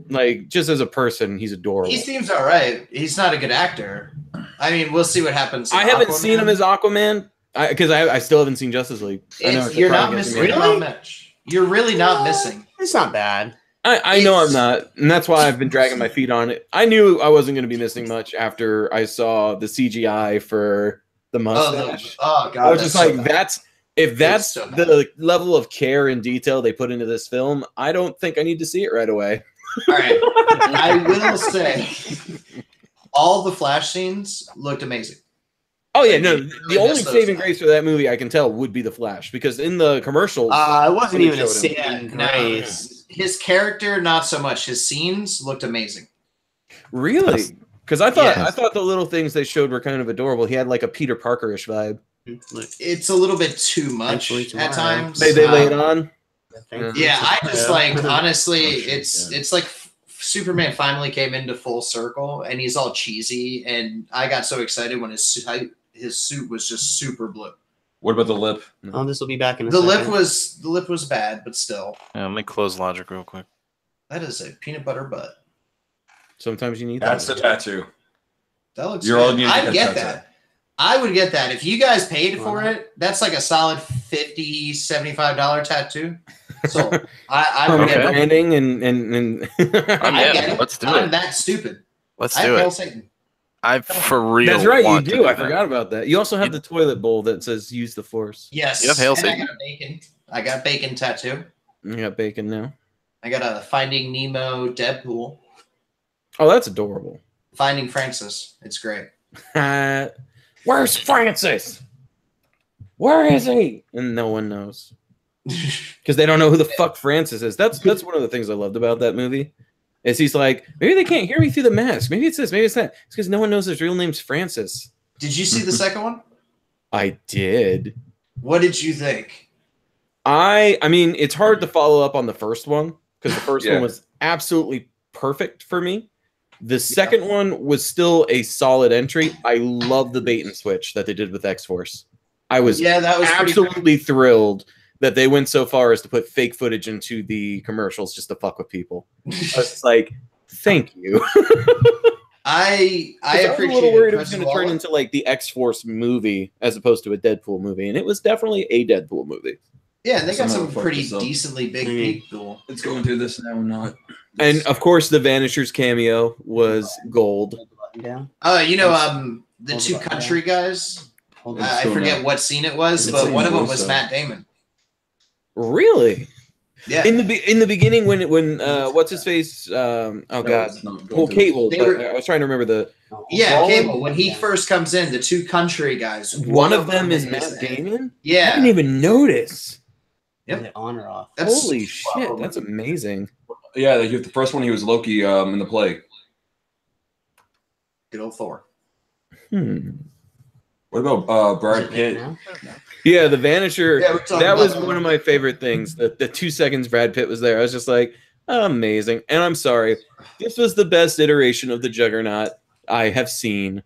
Like, just as a person, he's adorable. He seems all right. He's not a good actor. I mean, we'll see what happens. in I haven't Aquaman. seen him as Aquaman because I still haven't seen Justice League. I know You're not probably missing gets me- not much. You're really not missing. It's not bad. I know I'm not, and that's why I've been dragging my feet on it. I knew I wasn't going to be missing much after I saw the CGI for the mustache. God, I was just like, bad. if that's so bad. the level of care and detail they put into this film, I don't think I need to see it right away. All right, I will say, all the Flash scenes looked amazing. Oh yeah, no. Really The only missed those saving out. grace for that movie I can tell would be the Flash, because in the commercials, it wasn't They even a showed him. saving No, grace. his character, not so much. His scenes looked amazing. really, because I Yes. thought the little things they showed were kind of adorable. He had like a Peter Parker-ish vibe. Look, It's a little bit too much Eventually at tomorrow. times. They lay it Um, on. Yeah, I just like honestly, Oh, shit, it's like Superman finally came into full circle, and he's all cheesy, and I got so excited when his suit was just super blue. What about the lip? Oh, this will be back in a The second. lip was bad, but still, Yeah, let me close Logic real quick. that is a peanut butter butt. Sometimes you need That's that. the tattoo. That looks You're all good. needing to I get get that. that. I would get that if you guys paid for Uh-huh. it. That's like a solid $50, $75 tattoo. So I would Permanent get it. branding and I'm I in. get it. Let's do I'm it. that stupid. Let's I do hail it. Satan. I for real. That's right, you want to do. I that. forgot about that. You also have the toilet bowl that says "Use the Force." Yes. You have hail and I Satan. got bacon. I got bacon tattoo. You got bacon now. I got a Finding Nemo Deadpool. Oh, that's adorable. Finding Francis. It's great. Where's Francis? Where is he? And no one knows because they don't know who the fuck Francis is. That's one of the things I loved about that movie. Is he's like, maybe they can't hear me through the mask. Maybe it's this. Maybe it's that. It's because no one knows his real name's Francis. Did you see the second one? I did. What did you think? I mean, it's hard to follow up on the first one because the first Yeah. one was absolutely perfect for me. The second one was still a solid entry. I love the bait and switch that they did with X-Force. I was Yeah, that was pretty absolutely thrilled that they went so far as to put fake footage into the commercials just to fuck with people. I was just like, thank you. I I was a appreciate little worried it was Chris going to turn Waller. into like the X-Force movie as opposed to a Deadpool movie, and it was definitely a Deadpool movie. Yeah, and they got Somehow some fucked pretty this up. decently big people. It's going through this now, not. And of course, the Vanishers cameo was gold. Hold the button down. You know, the Hold two the button country guys. Hold It's I still forget not. what scene it was, It's but saying one of them voice was though. Matt Damon. Really? Yeah, In the beginning, when what's his face? Oh god, well, Cable. They But were- I was trying to remember the yeah. All Cable. of When he first comes in, the two country guys. one of them is Matt the- Damon. I Yeah, didn't even notice. Yep. Is it on or off? That's- Holy shit, that's amazing. Yeah, the first one he was Loki in the play. good old Thor. What about Is Brad it Pitt? now? Yeah, the Vanisher. Yeah, we're talking That was about- one of my favorite things. The 2 seconds Brad Pitt was there, I was just like, amazing. And I'm sorry, this was the best iteration of the Juggernaut I have seen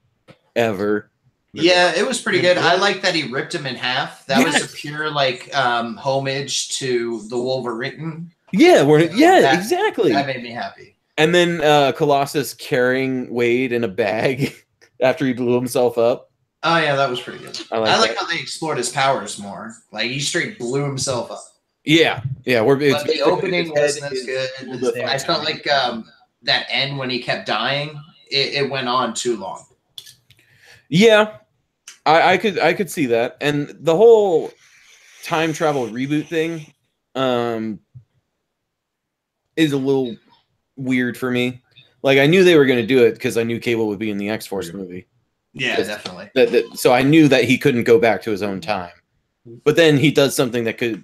ever. Yeah, it was pretty good. I like that he ripped him in half. That was Yes. a pure like homage to the Wolverine. Yeah, That- exactly. That made me happy. And then Colossus carrying Wade in a bag after he blew himself up. Oh yeah, that was pretty good. I I like like that. how they explored his powers more. Like he straight blew himself up. Yeah. But the opening his wasn't head as is- good. I felt like that end when he kept dying, it went on too long. Yeah, I could see that, and the whole time travel reboot thing is a little weird for me. Like I knew they were going to do it because I knew Cable would be in the X-Force movie. Yeah, Yes. definitely. So I knew that he couldn't go back to his own time. But then he does something that could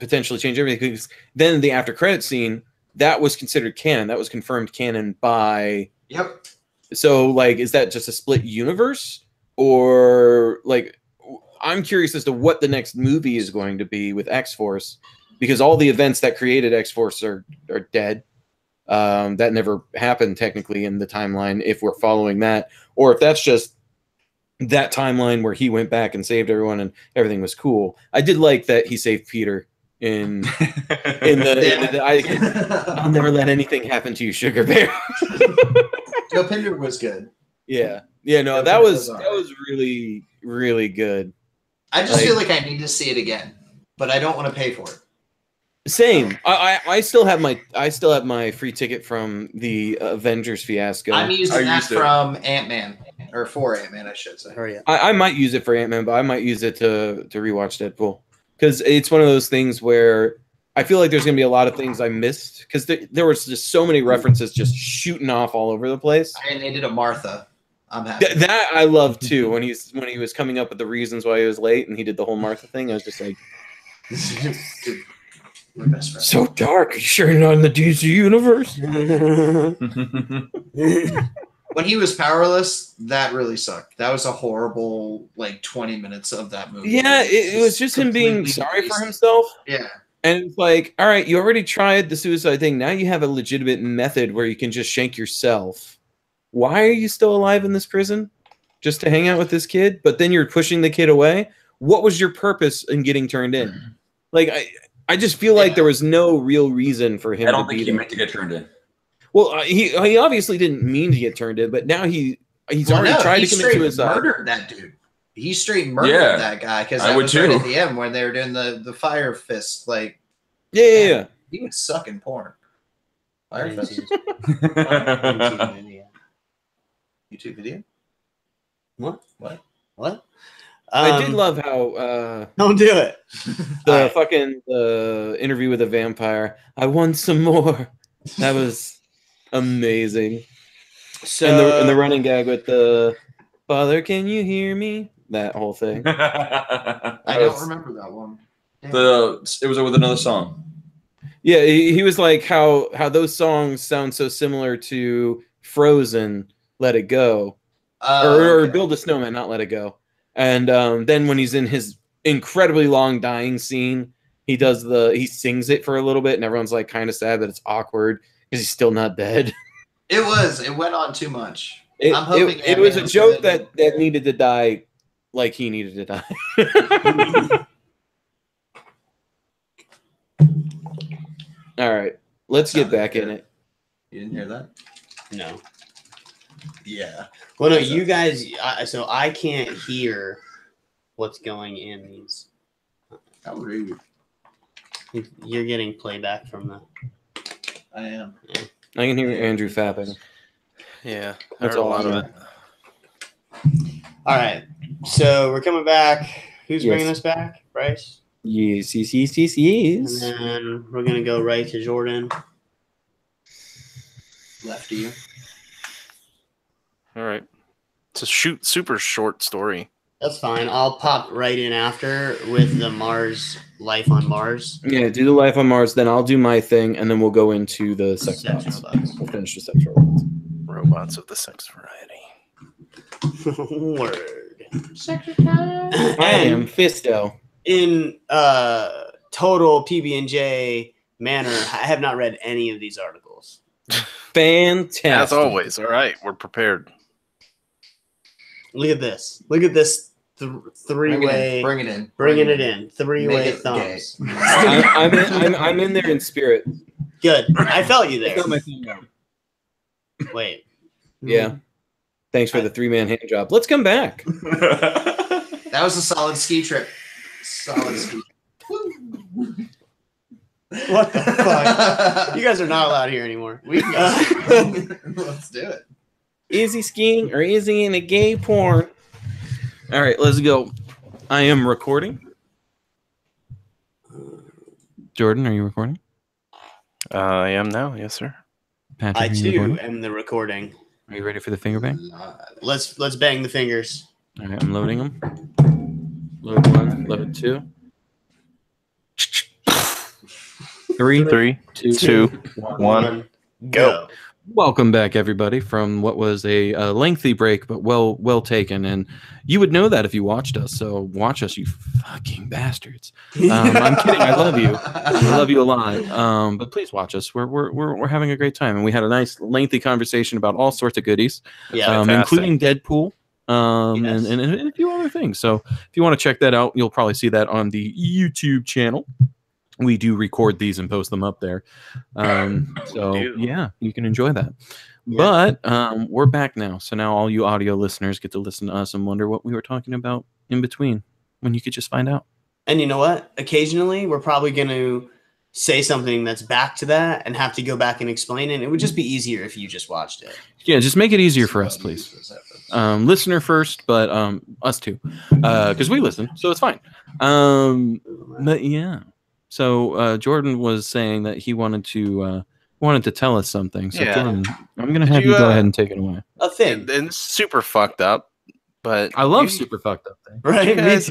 potentially change everything. Because then the after credit scene that was considered canon. That was confirmed canon by. Yep. So like, is that just a split universe, or like? I'm curious as to what the next movie is going to be with X-Force, because all the events that created X-Force are dead. That never happened technically in the timeline if we're following that, or if that's just that timeline where he went back and saved everyone and everything was cool. I did like that he saved Peter in I'll never let anything happen to you, Sugar Bear. Joe Pinder was good. No, Yeah, that Peter was was all really, really good. I just Like- feel like I need to see it again, but I don't want to pay for it. Same. I still have my free ticket from the Avengers fiasco. I'm using that used it. from Ant-Man, or for Ant-Man, I should say. Hurry up. I might use it for Ant-Man, but I might use it to rewatch Deadpool because it's one of those things where I feel like there's gonna be a lot of things I missed because there was just so many references just shooting off all over the place. And they did a Martha. I'm happy. That I love too when he was coming up with the reasons why he was late and he did the whole Martha thing. I was just like, Dude, we're best friends. so dark. Are you sure you're not in the DC universe? When he was powerless, that really sucked. That was a horrible 20 minutes of that movie. Yeah, it was just him being completely sorry for wasted. himself. Yeah. And it's like, all right, you already tried the suicide thing. Now you have a legitimate method where you can just shank yourself. Why are you still alive in this prison? Just to hang out with this kid? But then you're pushing the kid away? What was your purpose in getting turned in? Like, I just feel like there was no real reason for him I don't to think be he there. meant to get turned in. Well, he obviously didn't mean to get turned in, but now he's already tried to commit suicide. Murdered that dude. He straight murdered that guy because I that would was right too. at the end when they were doing the fire fist. Yeah. He was sucking porn. Fire Yeah, fist. YouTube video. What? I did love how Don't do it. the fucking interview with the vampire. I want some more. That was amazing. So And the running gag with the Father, can you hear me? That whole thing. I don't remember that one. It was with another song. Yeah, he was like how those songs sound so similar to Frozen, Let It Go, or Okay. Build a Snowman, not Let It Go. And then when he's in his incredibly long dying scene, he sings it for a little bit, and everyone's like kind of sad that it's awkward because he's still not dead. It went on too much. It hoping was a Ant-Man's joke gonna- that needed to die, like he needed to die. All right, let's get back in it. You didn't hear that? no. Yeah. Well, no, you guys. So I can't hear what's going in these. How rude. You're getting playback from the. I am. I can hear Andrew fapping. Yeah, That's heard a all lot I of know. it. All right. So we're coming back. Who's Yes. bringing us back? Bryce. Yes. And then we're gonna go right to Jordan. Left to you. All right, it's a super short story. That's fine. I'll pop right in after with the Mars life on Mars. Yeah, do the life on Mars, then I'll do my thing, and then we'll go into the sex Sex robots. robots. We'll finish the sex robots. Robots of the sex variety. Word. I am Fisto. In total PBnJ manner, I have not read any of these articles. Fantastic. As always, all right, we're prepared. Look at this. Look at this three-way. Bring it in. Bringing it in. Make Three-way it thumbs. I'm in there in spirit. Good. I felt you I there. got my thumb down. Wait. Yeah. Thanks for the 3-man hand job. Let's come back. That was a solid ski trip. Solid ski. What the fuck? You guys are not allowed here anymore. We can go. Let's do it. Is he skiing or is he in a gay porn? All right, let's go. I am recording. Jordan, are you recording? I am now, yes, sir. Patrick, I are you too recording? am the recording. Are you ready for the finger bang? Let's bang the fingers. All right, I'm loading them. Load 1, load 2. 3, 3, 2, 1, go. Welcome back, everybody, from what was a lengthy break, but well taken. And you would know that if you watched us. So watch us, you fucking bastards. I'm kidding. I love you. I love you a lot. But please watch us. We're having a great time, and we had a nice lengthy conversation about all sorts of goodies, Yeah. including Deadpool. Yes. And a few other things. So if you want to check that out, you'll probably see that on the YouTube channel. We do record these and post them up there. So yeah, you can enjoy that. Yeah. But we're back now. So now all you audio listeners get to listen to us and wonder what we were talking about in between when you could just find out. And you know what? Occasionally, we're probably going to say something that's back to that and have to go back and explain it. It would just be easier if you just watched it. Yeah, just make it easier for us, please. Listener first, but us too, because we listen, so it's fine. But yeah, so Jordan was saying that he wanted to tell us something. So Jordan, I'm gonna have you go ahead and take it away. A thing, and it's super fucked up, but I love super fucked up things. right? You guys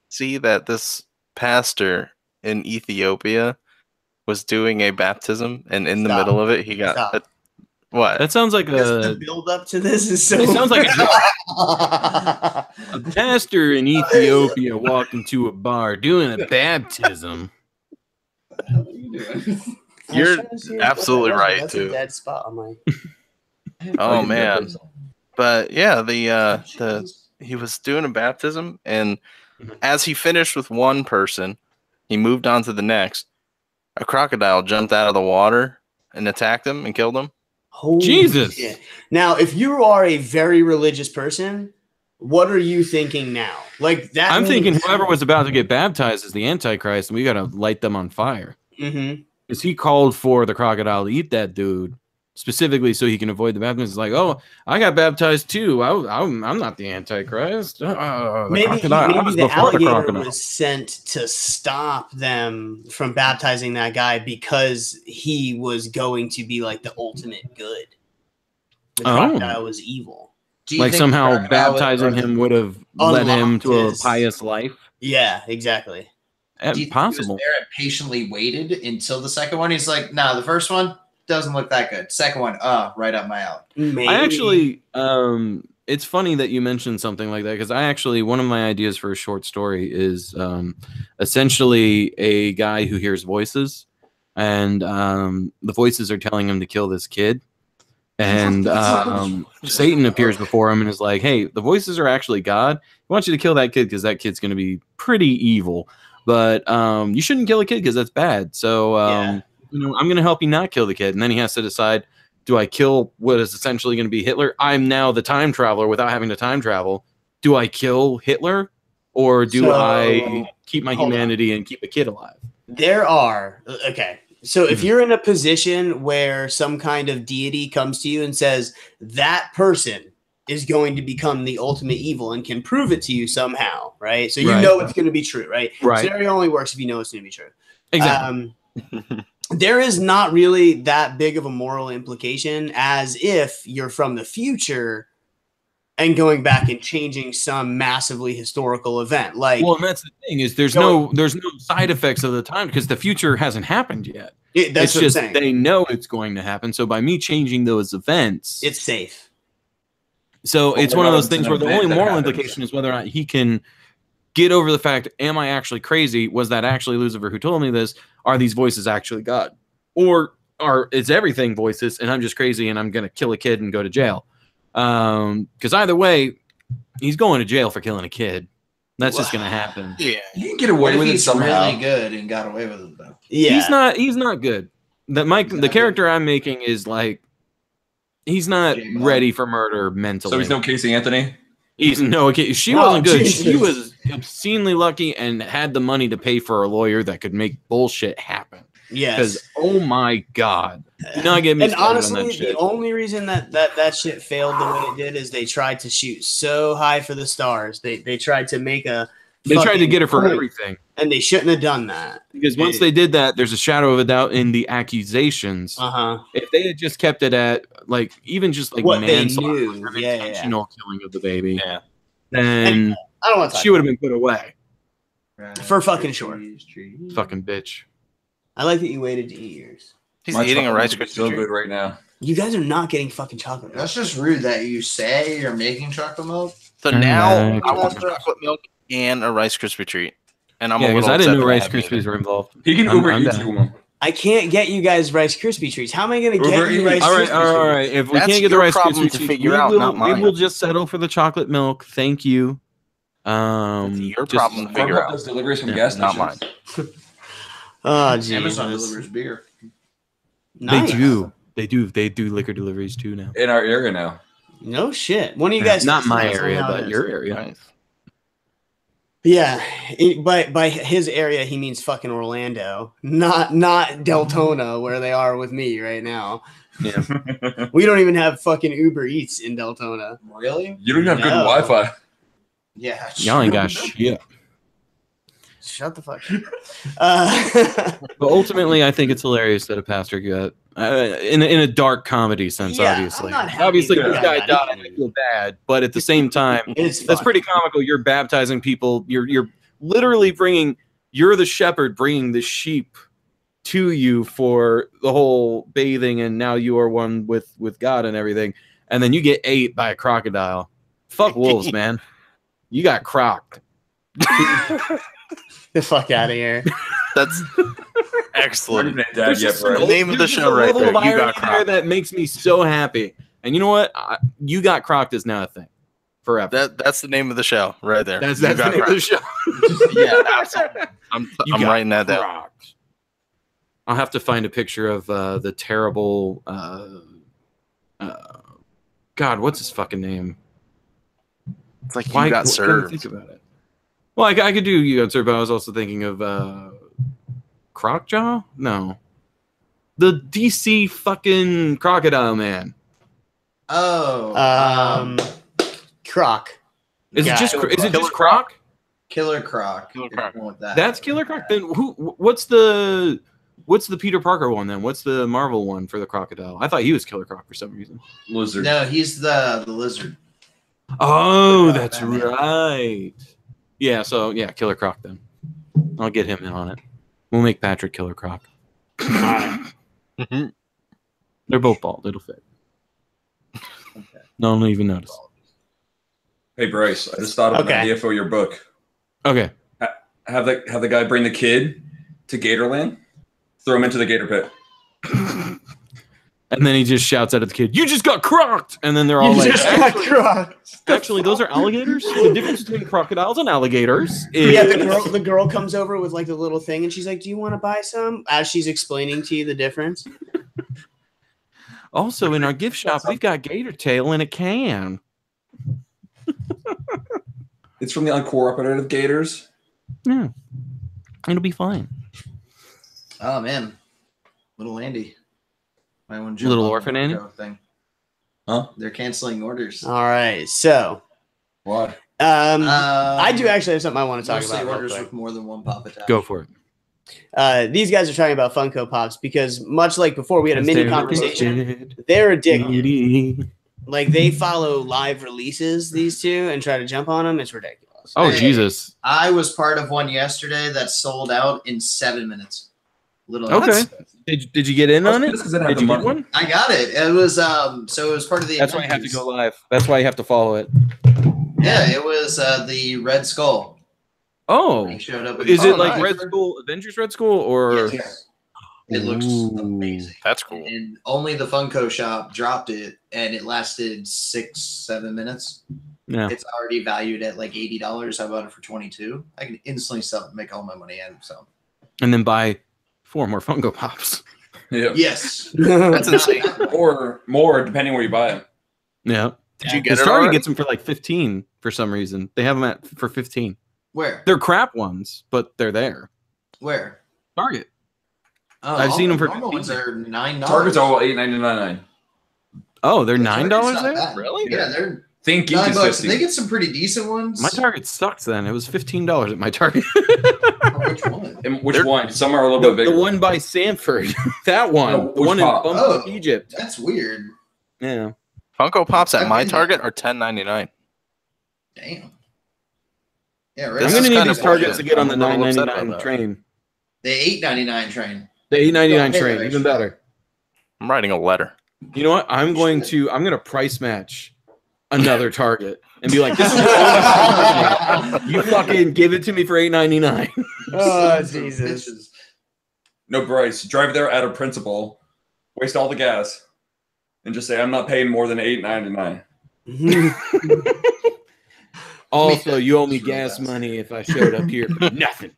see that this pastor in Ethiopia was doing a baptism, and in the middle of it, he got what? That sounds like the build up to this is so. It sounds like a pastor in Ethiopia walked into a bar doing a baptism. What are you doing? You're absolutely right That's too. a dead spot on my. Oh man, but yeah, he was doing a baptism, and as he finished with one person, he moved on to the next. A crocodile jumped out of the water and attacked him and killed him. Holy Jesus! Shit. Now, if you are a very religious person, what are you thinking now? Like that? I'm thinking whoever was about to get baptized is the Antichrist, and we got to light them on fire. Mm-hmm. Because he called for the crocodile to eat that dude specifically so he can avoid the baptism. It's like, oh, I got baptized too. I'm not the Antichrist. Maybe the alligator was sent to stop them from baptizing that guy because he was going to be like the ultimate good. The crocodile was evil. Like somehow baptizing him would have led him to a pious life. Yeah, exactly. Possible. He was there and patiently waited until the second one. He's like, nah, the first one doesn't look that good. Second one, right up my alley. Maybe. I actually, it's funny that you mentioned something like that because I actually, one of my ideas for a short story is essentially a guy who hears voices, and the voices are telling him to kill this kid. And Satan appears before him and is like, hey, the voices are actually God. I want you to kill that kid because that kid's going to be pretty evil. But you shouldn't kill a kid because that's bad. So, I'm going to help you not kill the kid. And then he has to decide, do I kill what is essentially going to be Hitler? I'm now the time traveler without having to time travel. Do I kill Hitler? Or do I keep my humanity and keep a kid alive? So if you're in a position where some kind of deity comes to you and says that person is going to become the ultimate evil and can prove it to you somehow, right? So you know it's going to be true, right? Scenario only works if you know it's going to be true. Exactly. There is not really that big of a moral implication as if you're from the future and going back and changing some massively historical event. Like, well, and that's the thing is there's no side effects of the time because the future hasn't happened yet. That's it's just they know it's going to happen. So by me changing those events, it's safe. So it's one of those things where the only moral implication is whether or not he can get over the fact, am I actually crazy? Was that actually Lucifer who told me this? Are these voices actually God? Or is everything voices and I'm just crazy and I'm going to kill a kid and go to jail? Because either way, he's going to jail for killing a kid. That's just going to happen. Yeah. You can get away with it somehow. Really good and got away with it though. Yeah. He's not good. The character I'm making is like, he's not ready for murder mentally. So he's no Casey Anthony? She wasn't good. Jesus. She was obscenely lucky and had the money to pay for a lawyer that could make bullshit happen. Yes. Because, oh my God. Do not get me started honestly, on that shit. The only reason that shit failed the way it did is they tried to shoot so high for the stars. They tried to make a... They tried to get her for everything. And they shouldn't have done that. Because once they did that, there's a shadow of a doubt in the accusations. If they had just kept it at, like, even just like manslaughter, intentional killing of the baby, then I don't want to she would have been put away. For fucking sure. Fucking bitch. I like that you waited to eat yours. He's eating a Rice Krispie so good right now. You guys are not getting fucking chocolate milk. That's just rude that you say you're making chocolate milk. So now I want chocolate milk and a Rice Krispie treat. And I'm because I didn't know Rice Krispies were involved. He can Uber eat to him. I can't get you guys Rice Krispie treats. How am I going to get you Rice Krispie treats? All right. If we can't get the Rice Krispie treats, we will just settle for the chocolate milk. Thank you. Your problem to figure out. Does deliveries from gas stations. Not mine. Oh, Jesus. Amazon delivers beer. Nice. They do liquor deliveries too now. In our area now. No shit. One of you guys. Not my area, but your area. Nice. Yeah, by his area he means fucking Orlando, not Deltona where they are with me right now. Yeah. We don't even have fucking Uber Eats in Deltona. Really? You don't even have good No. Wi-Fi. Yeah. Y'all ain't got shit. Shut the fuck up. But ultimately, I think it's hilarious that a pastor got in a dark comedy sense. Yeah, Obviously, I'm not happy obviously, that this guy guy got died. I feel bad, but at the same time, It's that's fun. pretty comical. You're baptizing people. You're literally bringing. You're the shepherd bringing the sheep to you for the whole bathing, and now you are one with God and everything. And then you get ate by a crocodile. Fuck wolves, man. You got crocked. The fuck out of here. That's excellent. Dad yet, bro. The name of the There's show a right level there. of You irony got there crocked. that makes me so happy. And you know what? You got crocked is now a thing forever. That's the name of the show right there. That's You the got name of the show. Yeah, absolutely. I'm You got writing that down. crocked. I'll have to find a picture of the terrible. God, what's his fucking name? It's like Why you got what can I served. think about it? Well, I could do you got served, but I was also thinking of Crocjaw. No, the DC fucking Crocodile Man. Oh. Croc. Is Yeah. it just Croc? Killer Croc. Killer Croc. If you want that. That's Killer Croc. Then what's the Peter Parker one then? What's the Marvel one for the crocodile? I thought he was Killer Croc for some reason. Lizard. No, he's the lizard. Oh, Croc, that's Batman. right. Yeah, so yeah, Killer Croc then. I'll get him in on it. We'll make Patrick Killer Croc. Mhm. They're both bald. It'll fit. No one will even notice. Hey Bryce, I just thought of an Okay. idea for your book. Okay. Have the guy bring the kid to Gatorland, throw him into the Gator pit. And then he just shouts out at the kid, "You just got crocked!" And then they're all like, "Actually, those are alligators. The difference between crocodiles and alligators is Yeah, the girl comes over with like the little thing, and she's like, "Do you want to buy some?" As she's explaining to you the difference. also in our gift shop we've got gator tail in a can." It's from the uncooperative Gators. Yeah, it'll be fine. Oh man, little Andy. Might want to Little jump on orphan the Andy? Go thing. Huh? They're canceling orders. All right, so Why? I do actually have something I want to talk mostly about. Real orders quick. with more than one pop attack. Go for it. These guys are talking about Funko Pops because much like before, we had a mini conversation. They're addicted. Like they follow live releases, these two, and try to jump on them. It's ridiculous. Oh Hey. Jesus. I was part of one yesterday that sold out in 7 minutes. Little Okay. Did you get in on it? Just 'cause I didn't have Did you the get money. one? I got it. It was so it was part of the. That's why you have to Avengers. go live. That's why you have to follow it. Yeah, it was the Red Skull. Oh, He showed up. in- is it Oh, like nice. Red Skull, Avengers Red Skull, or? Yes. It looks Ooh. amazing. That's cool. And only the Funko shop dropped it, and it lasted 6-7 minutes. Yeah. It's already valued at like $80. I bought it for $22. I can instantly sell it, make all my money and so. And then buy 4 more Funko Pops. Yeah. Yes. That's insane. Or more, depending where you buy them. Yeah. Did you get Because it Target already? gets them for like 15 for some reason. They have them for 15. Where? They're crap ones, but they're there. Where? Target. Oh, I've seen them for normal ones are $9. Target's all $8.99. Oh, they're Target's $9 not there? bad. Really? Yeah, they're Think Geek is $9. 50. They get some pretty decent ones. My Target sucks then. It was $15 at my Target. Which one? And which They're- one? Some are a little bit the bigger. one by Sanford. That one. No, the which one pop? in Bumfuck, Oh. Egypt. That's weird. Yeah. Funko Pops at I've my been Target are $10.99. Damn. Yeah, right. This I'm is going to need kinda these Targets bullshit. to get on the I'm a little upset $9.99 about that. train. The $8.99 train. The $8.99 Go train, ahead, even extra. better. I'm writing a letter. You know what? I'm going to price match another Target and be like, this is what you fucking give it to me for $8.99. Oh, Sons of Jesus. bitches. No, Bryce, drive there out of principle, waste all the gas, and just say, I'm not paying more than $8.99. Also, you owe me It's real gas fast. money if I showed up here for nothing.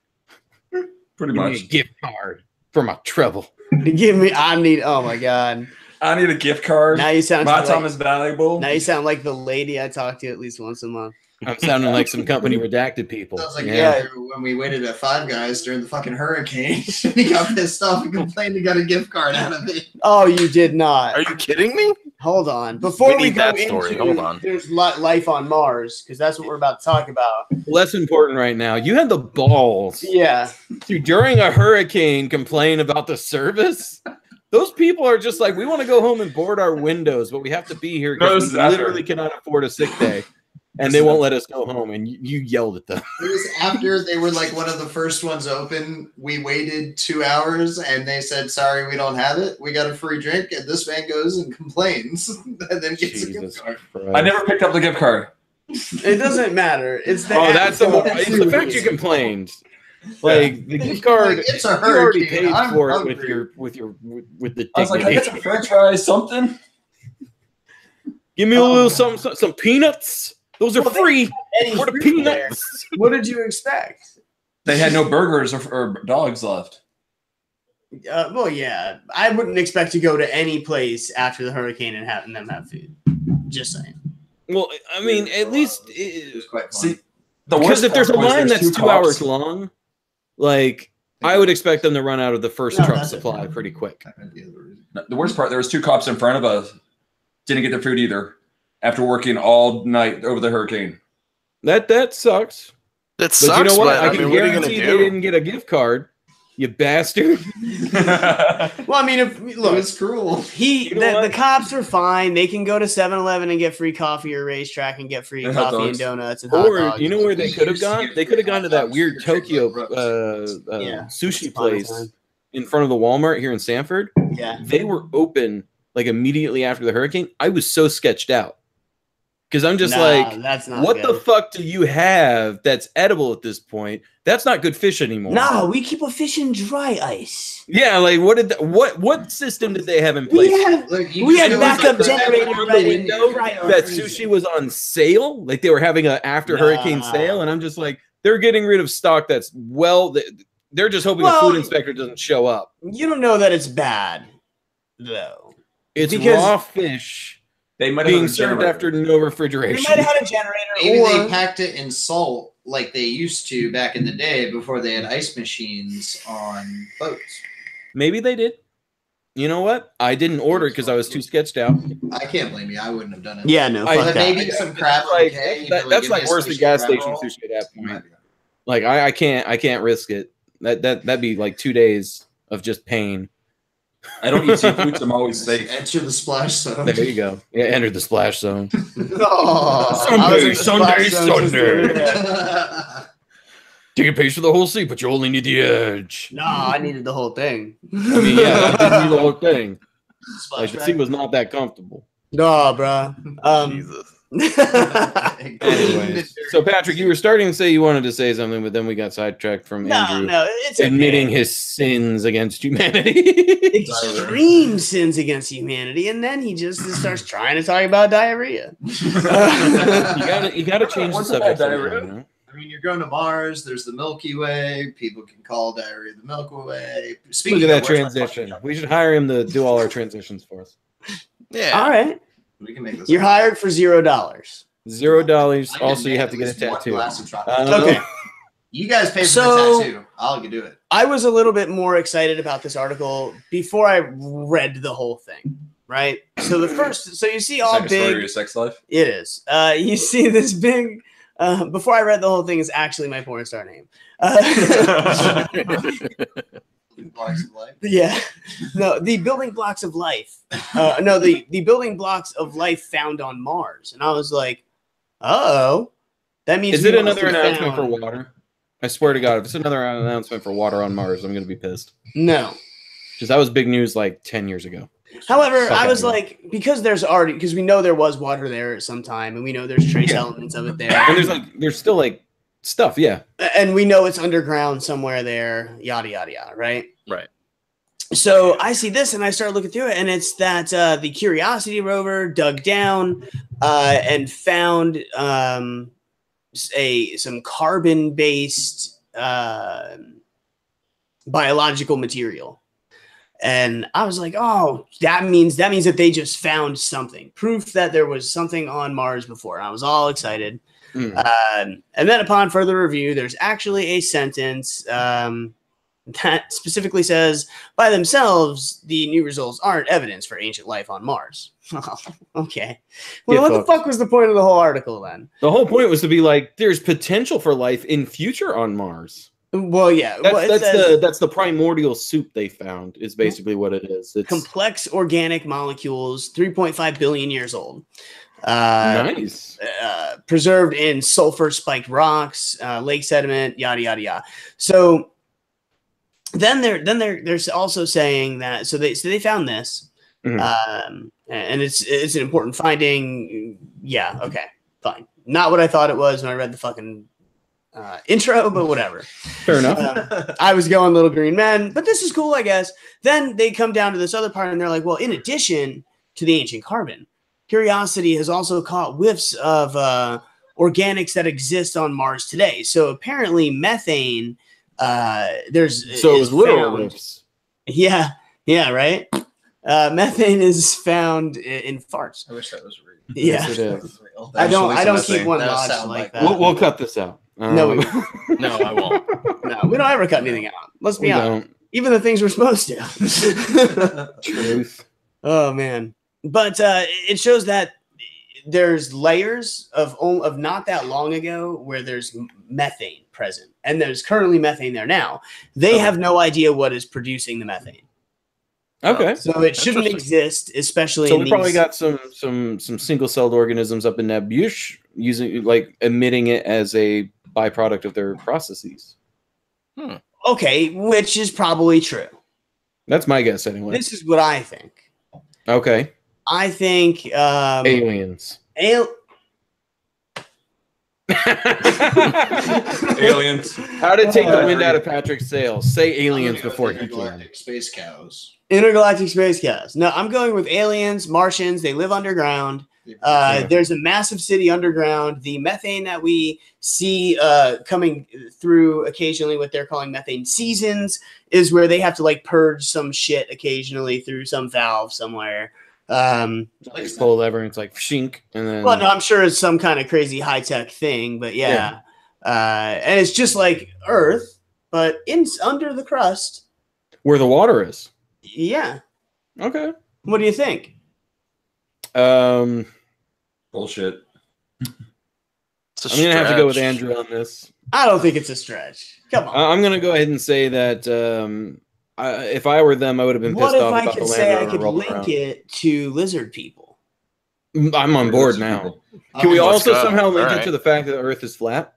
Pretty Give me a much. gift card for my trouble. Give me. I need. Oh my god. I need a gift card. Now you sound My like, time is valuable. now you sound like the lady I talk to at least once a month. I'm sounding like some company redacted people. Sounds like Yeah. Andrew when we waited at Five Guys during the fucking hurricane. He got pissed off and complained he got a gift card out of it. Oh, you did not. Are you kidding me? Hold on. Before We we need go that story. into Hold on. there's life on Mars, because that's what we're about to talk about. Less important right now. You had the balls Yeah. to, during a hurricane, complain about the service. Those people are just like, we want to go home and board our windows, but we have to be here No, because this we is after. literally cannot afford a sick day. And they won't let us go home. And you yelled at them. It was after they were like one of the first ones open. We waited 2 hours and they said, sorry, we don't have it. We got a free drink. And this man goes and complains and then gets a gift Jesus card. Christ. I never picked up the gift card. It doesn't matter. It's the Oh, that's the actual it's the fact you complained. Like the gift card, Like, it's a you already hurricane. paid I'm for it hungry. with the I was like, can I dignity. get some French fries, something? Give me a little some peanuts. Those are Well, they- free. Eddie's What a Fruit there. peanuts. What did you expect? They had no burgers or dogs left. Well, yeah. I wouldn't expect to go to any place after the hurricane and having them have food. Just saying. Well, I mean, at least It was quite fun. See, the because worst if there's a part was line there's that's 2 cops. hours long, like I would expect them to run out of the first No, truck that's it. supply pretty quick. The worst part, there was 2 cops in front of us. Didn't get their food either. After working all night over the hurricane. That sucks. That But sucks, you know what? but I I can mean, what are you gonna guarantee they do? didn't get a gift card. You bastard. Well, I mean, if It look, was cruel. he You know the what? cops are fine. They can go to 7-Eleven and get free coffee or racetrack and get free And hot coffee and dogs. donuts and hot Or dogs. you know where they could have gone? They could have gone to that weird Tokyo Yeah. sushi Upon a place time. in front of the Walmart here in Sanford. Yeah. They were open like immediately after the hurricane. I was so sketched out because I'm just Nah, like, that's not what the good. fuck do you have that's edible at this point? That's not good fish anymore. No, we keep a fish in dry ice. Yeah, like what system did they have in We place? have Look, you we can had do it backup like generator on the ready. window that sushi was on sale, like they were having a after hurricane Nah. sale, and I'm just like, they're getting rid of stock that's they're just hoping a Well, food inspector doesn't show up. You don't know that it's bad, though. It's because- raw fish They might have being had a served generator. after no They refrigeration. might have had a generator, Maybe or they packed it in salt like they used to back in the day before they had ice machines on boats. Maybe they did. You know what? I didn't order it because I was too sketched out. I can't blame you. I wouldn't have done it. yeah, no, I- fuck But that. maybe some crab. Like, hey, you that's know, give like me a worse than squishy gas crab station roll. sushi at that point. Might be. Like I can't risk it. That'd be like 2 days of just pain. I don't eat seafood, so I'm always safe. Enter the splash zone. There you go. Yeah, enter the splash zone. Oh, I was in the Sunday, splash zone just Sunday. doing that. Take a page for the whole seat, but you only need the edge. No, I needed the whole thing. I mean, yeah, I didn't need the whole thing. Splash Like the bag. seat was not that comfortable. No, bro. Jesus. Anyways, so Patrick, you were starting to say you wanted to say something, but then we got sidetracked from no, Andrew it's okay. admitting his sins against humanity. extreme sins against humanity, and then he just starts trying to talk about diarrhea. you gotta change the What's subject. about sometime, diarrhea? you know? I mean, you're going to Mars. There's the Milky Way. People can call diarrhea the Milky Way. Speaking Look at that of which, my transition. fucking- We should hire him to do all our transitions for us. Yeah. All right, We can make this. you're hired for $0. $0. I can Also, you make have to at get a least one tattoo. glass of chocolate. Okay. You guys pay for So- the tattoo. I'll do it. I was a little bit more excited about this article before I read the whole thing. Right. So you see all It's like a story of big. your sex life. It is. You see this big. Before I read the whole thing is actually my porn star name. Blocks of life. Yeah. No, the building blocks of life. No, the building blocks of life found on Mars. And I was like, oh, that means Is we it must another have announcement for found- water? I swear to God, if it's another announcement for water on Mars, I'm going to be pissed. No. Because that was big news like 10 years ago. However, Fuck I was out of like, because we know there was water there at some time, and we know there's trace Yeah. elements of it there. And there's still like stuff, yeah. And we know it's underground somewhere there, yada, yada, yada, right? Right. So I see this and I start looking through it, and it's that the Curiosity rover dug down and found some carbon-based biological material. And I was like, oh, that means that they just found something. Proof that there was something on Mars before. And I was all excited. And then upon further review, there's actually a sentence that specifically says, by themselves, the new results aren't evidence for ancient life on Mars. Okay. Well, what the fuck was the point of the whole article then? The whole point was to be like, there's potential for life in future on Mars. Well, yeah. That's the primordial soup they found, is basically what it is. It's complex organic molecules, 3.5 billion years old. Nice. Preserved in sulfur spiked rocks, lake sediment, yada yada yada. So then they're also saying that so they found this, and it's an important finding. Yeah, okay, fine. Not what I thought it was when I read the fucking intro, but whatever. Fair enough. I was going little green men, but this is cool, I guess. Then they come down to this other part, and they're like, well, in addition to the ancient carbon, Curiosity has also caught whiffs of organics that exist on Mars today. So apparently methane, it was literal whiffs. Yeah, right? Methane is found in farts. I wish that was real. Yeah. Yes, it is. I don't keep one lodged like that. We'll cut this out. No, we No, I won't. No, we don't ever cut anything out. Let's be honest. Even the things we're supposed to. Truth. Oh, man. But it shows that there's layers of not that long ago where there's methane present, and there's currently methane there now. They have no idea what is producing the methane. Okay, so it shouldn't exist, especially. So we probably got some single-celled organisms up in that bush using emitting it as a byproduct of their processes. Okay, which is probably true. That's my guess, anyway. This is what I think. Okay. I think aliens. Aliens. How to take the wind out of Patrick's sails? Say aliens before he can. Space cows. Intergalactic space cows. No, I'm going with aliens, Martians. They live underground. There's a massive city underground. The methane that we see coming through occasionally, what they're calling methane seasons, is where they have to purge some shit occasionally through some valve somewhere. Pull lever and it's like shink, and then. Well, no, I'm sure it's some kind of crazy high tech thing, but yeah. And it's just like Earth, but under the crust, where the water is. Yeah. Okay. What do you think? Bullshit. I'm gonna have to go with Andrew on this. I don't think it's a stretch. Come on. I'm gonna go ahead and say that if I were them, I would have been pissed off about the land. What if I could link it to lizard people? I'm on board now. Can we also somehow link it to the fact that the Earth is flat?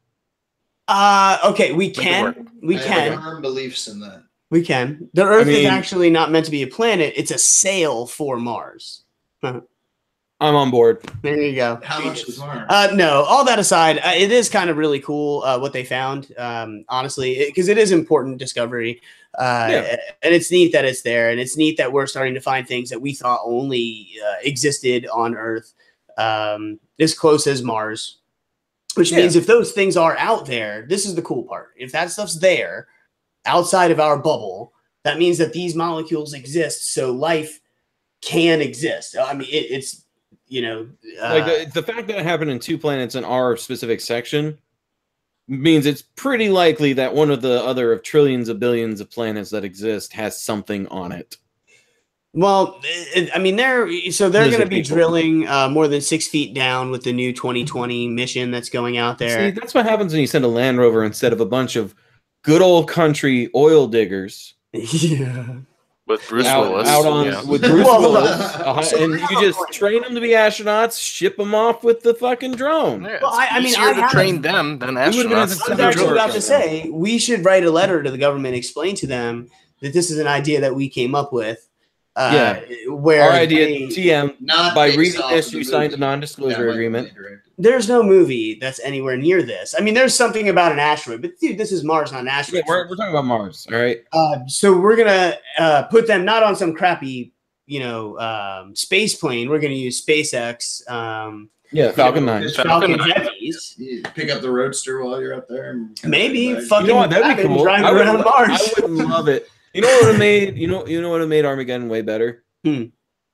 Okay, we can. We can. I have firm beliefs in that. We can. The Earth is actually not meant to be a planet. It's a sail for Mars. I'm on board. There you go. How much is Mars? No, all that aside, it is kind of really cool what they found, honestly, because it is important discovery. And it's neat that it's there. And it's neat that we're starting to find things that we thought only existed on Earth as close as Mars, which means if those things are out there, this is the cool part. If that stuff's there outside of our bubble, that means that these molecules exist. So life can exist. I mean, it's, the fact that it happened in 2 planets in our specific section means it's pretty likely that one of the other of trillions of billions of planets that exist has something on it. Well, I mean, they're going to be drilling more than 6 feet down with the new 2020 mission that's going out there. See, that's what happens when you send a Land Rover instead of a bunch of good old country oil diggers. Yeah. With Bruce Willis. With Bruce Willis. And you just train them to be astronauts, ship them off with the fucking drone. Yeah, well, I mean, I train them than astronauts. I was actually about to say, we should write a letter to the government, explain to them that this is an idea that we came up with. Where our idea, TM, by reading this, you signed a non-disclosure agreement. There's no movie that's anywhere near this. I mean, there's something about an asteroid, but dude, this is Mars, not an asteroid. Yeah, we're talking about Mars, all right? So we're gonna put them not on some crappy, space plane. We're gonna use SpaceX. Falcon 9. Falcon Heavies. Pick up the Roadster while you're up there. Maybe fucking that'd be cool. Driving around Mars. I would love it. You know what would have made what would have made Armageddon way better?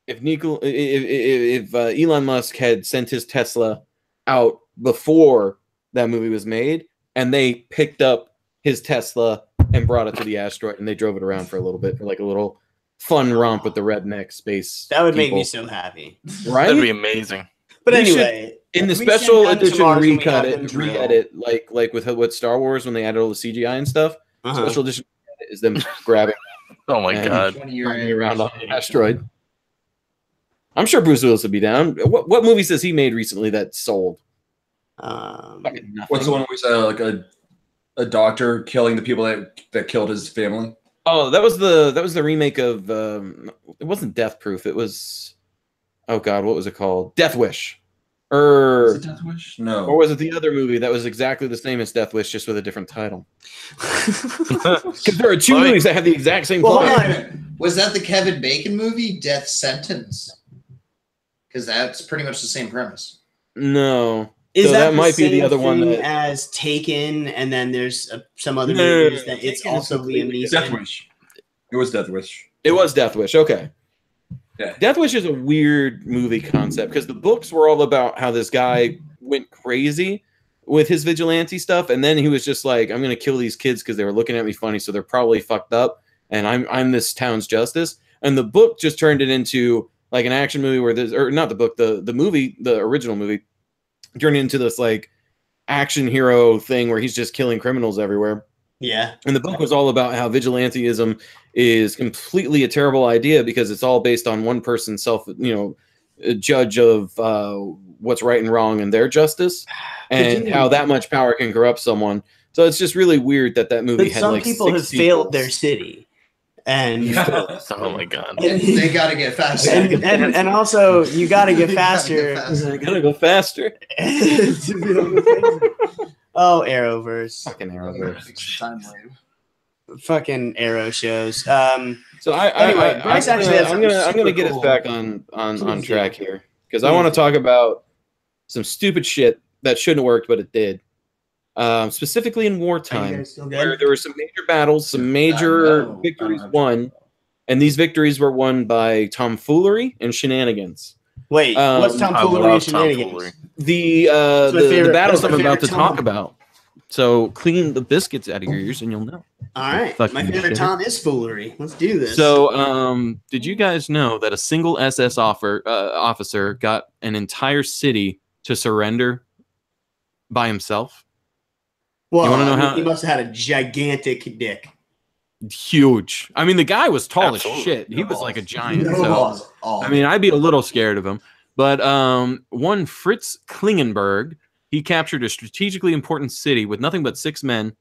If Elon Musk had sent his Tesla out before that movie was made, and they picked up his Tesla and brought it to the asteroid, and they drove it around for a little bit, for like a little fun romp with the redneck space. That would make people. me so happy. Right? That'd be amazing. But We anyway, in the we special send them to edition Mars when we have recut them it, drill. re-edit, like with Star Wars when they added all the CGI and stuff. Special edition is them grabbing Oh my and god. driving around on the asteroid. I'm sure Bruce Willis would be down. What movies has he made recently that sold? Fucking nothing. What's the one where he's like a doctor killing the people that killed his family? Oh, that was the remake of it wasn't Death Proof. It was, oh god, what was it called? Death Wish. Was it Death Wish? No. Or was it the other movie that was exactly the same as Death Wish, just with a different title? Because there are two movies that have the exact same plot. Was that the Kevin Bacon movie, Death Sentence? Because that's pretty much the same premise. No. Is So that that might be the other one thing that- as Taken, and then there's some other No, movies no, no, that it's Taken is also Liam completely Neeson? Death Wish. It was Death Wish. It was Death Wish. Okay. Yeah. Death Wish is a weird movie concept because the books were all about how this guy went crazy with his vigilante stuff, and then he was just like, "I'm going to kill these kids because they were looking at me funny, so they're probably fucked up, and I'm this town's justice." And the book just turned it into like an action movie where there's, or not the book, the movie, the original movie, turned it into this like action hero thing where he's just killing criminals everywhere. Yeah. And the book was all about how vigilantism is completely a terrible idea because it's all based on one person's judge of what's right and wrong and their justice, and how that much power can corrupt someone. So it's just really weird that movie But had some like people have 6 failed sequels. their city. And Oh my god. They got to get faster. and also you got to get They gotta faster. get faster. I gotta go faster. To be able to fix it. Oh, Arrowverse. Fucking Arrowverse. Time wave. Fucking Arrow shows. So Anyway, Bryce actually has I'm gonna something get us super back cool. on Please track do. here because I want to talk about some stupid shit that shouldn't have worked, but it did. Specifically in Are you wartime, guys still where good? there were some major battles, some major No, victories won, and these victories were won by tomfoolery and shenanigans. Wait, what's I tomfoolery and love shenanigans? tomfoolery. The my favorite- battles that's I'm my about to favorite talk Tom. about. So clean the biscuits out of your ears, and you'll know. All right, Fucking my favorite shit. Tom is foolery. Let's do this. So, did you guys know that a single SS officer got an entire city to surrender by himself? well, you wanna know I mean, how- he must have had a gigantic dick. Huge. I mean, the guy was tall Absolutely. as shit. He was like a giant. No so, balls. All. I mean, I'd be a little scared of him. But one Fritz Klingenberg, he captured a strategically important city with nothing but 6 men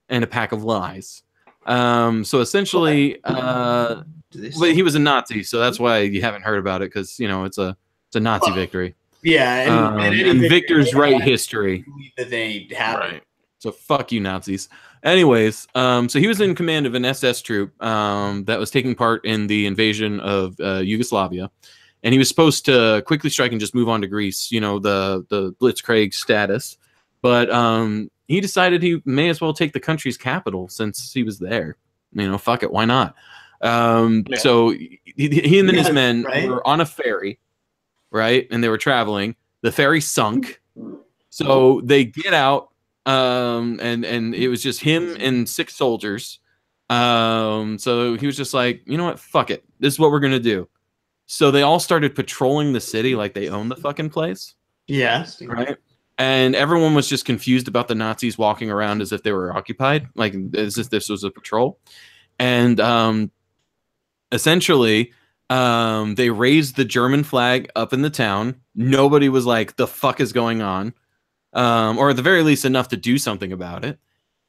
and a pack of lies. So essentially, Do they but he was a Nazi, so that's why you haven't heard about it, because it's a Nazi victory. Yeah, and any And victory victors they write had, history. believe that they have. Right. So fuck you, Nazis. Anyways, so he was in command of an SS troop that was taking part in the invasion of Yugoslavia, and he was supposed to quickly strike and just move on to Greece. The Blitzkrieg status, but he decided he may as well take the country's capital since he was there. Fuck it, why not? So he and then his men right? were on a ferry, right, and they were traveling. The ferry sunk, so they get out. And it was just him and 6 soldiers. So he was just like, you know what? Fuck it. This is what we're gonna do. So they all started patrolling the city like they own the fucking place, Yeah. right? And everyone was just confused about the Nazis walking around as if they were occupied, like as if this was a patrol. And essentially, they raised the German flag up in the town. Nobody was like, "The fuck is going on?" Or at the very least enough to do something about it.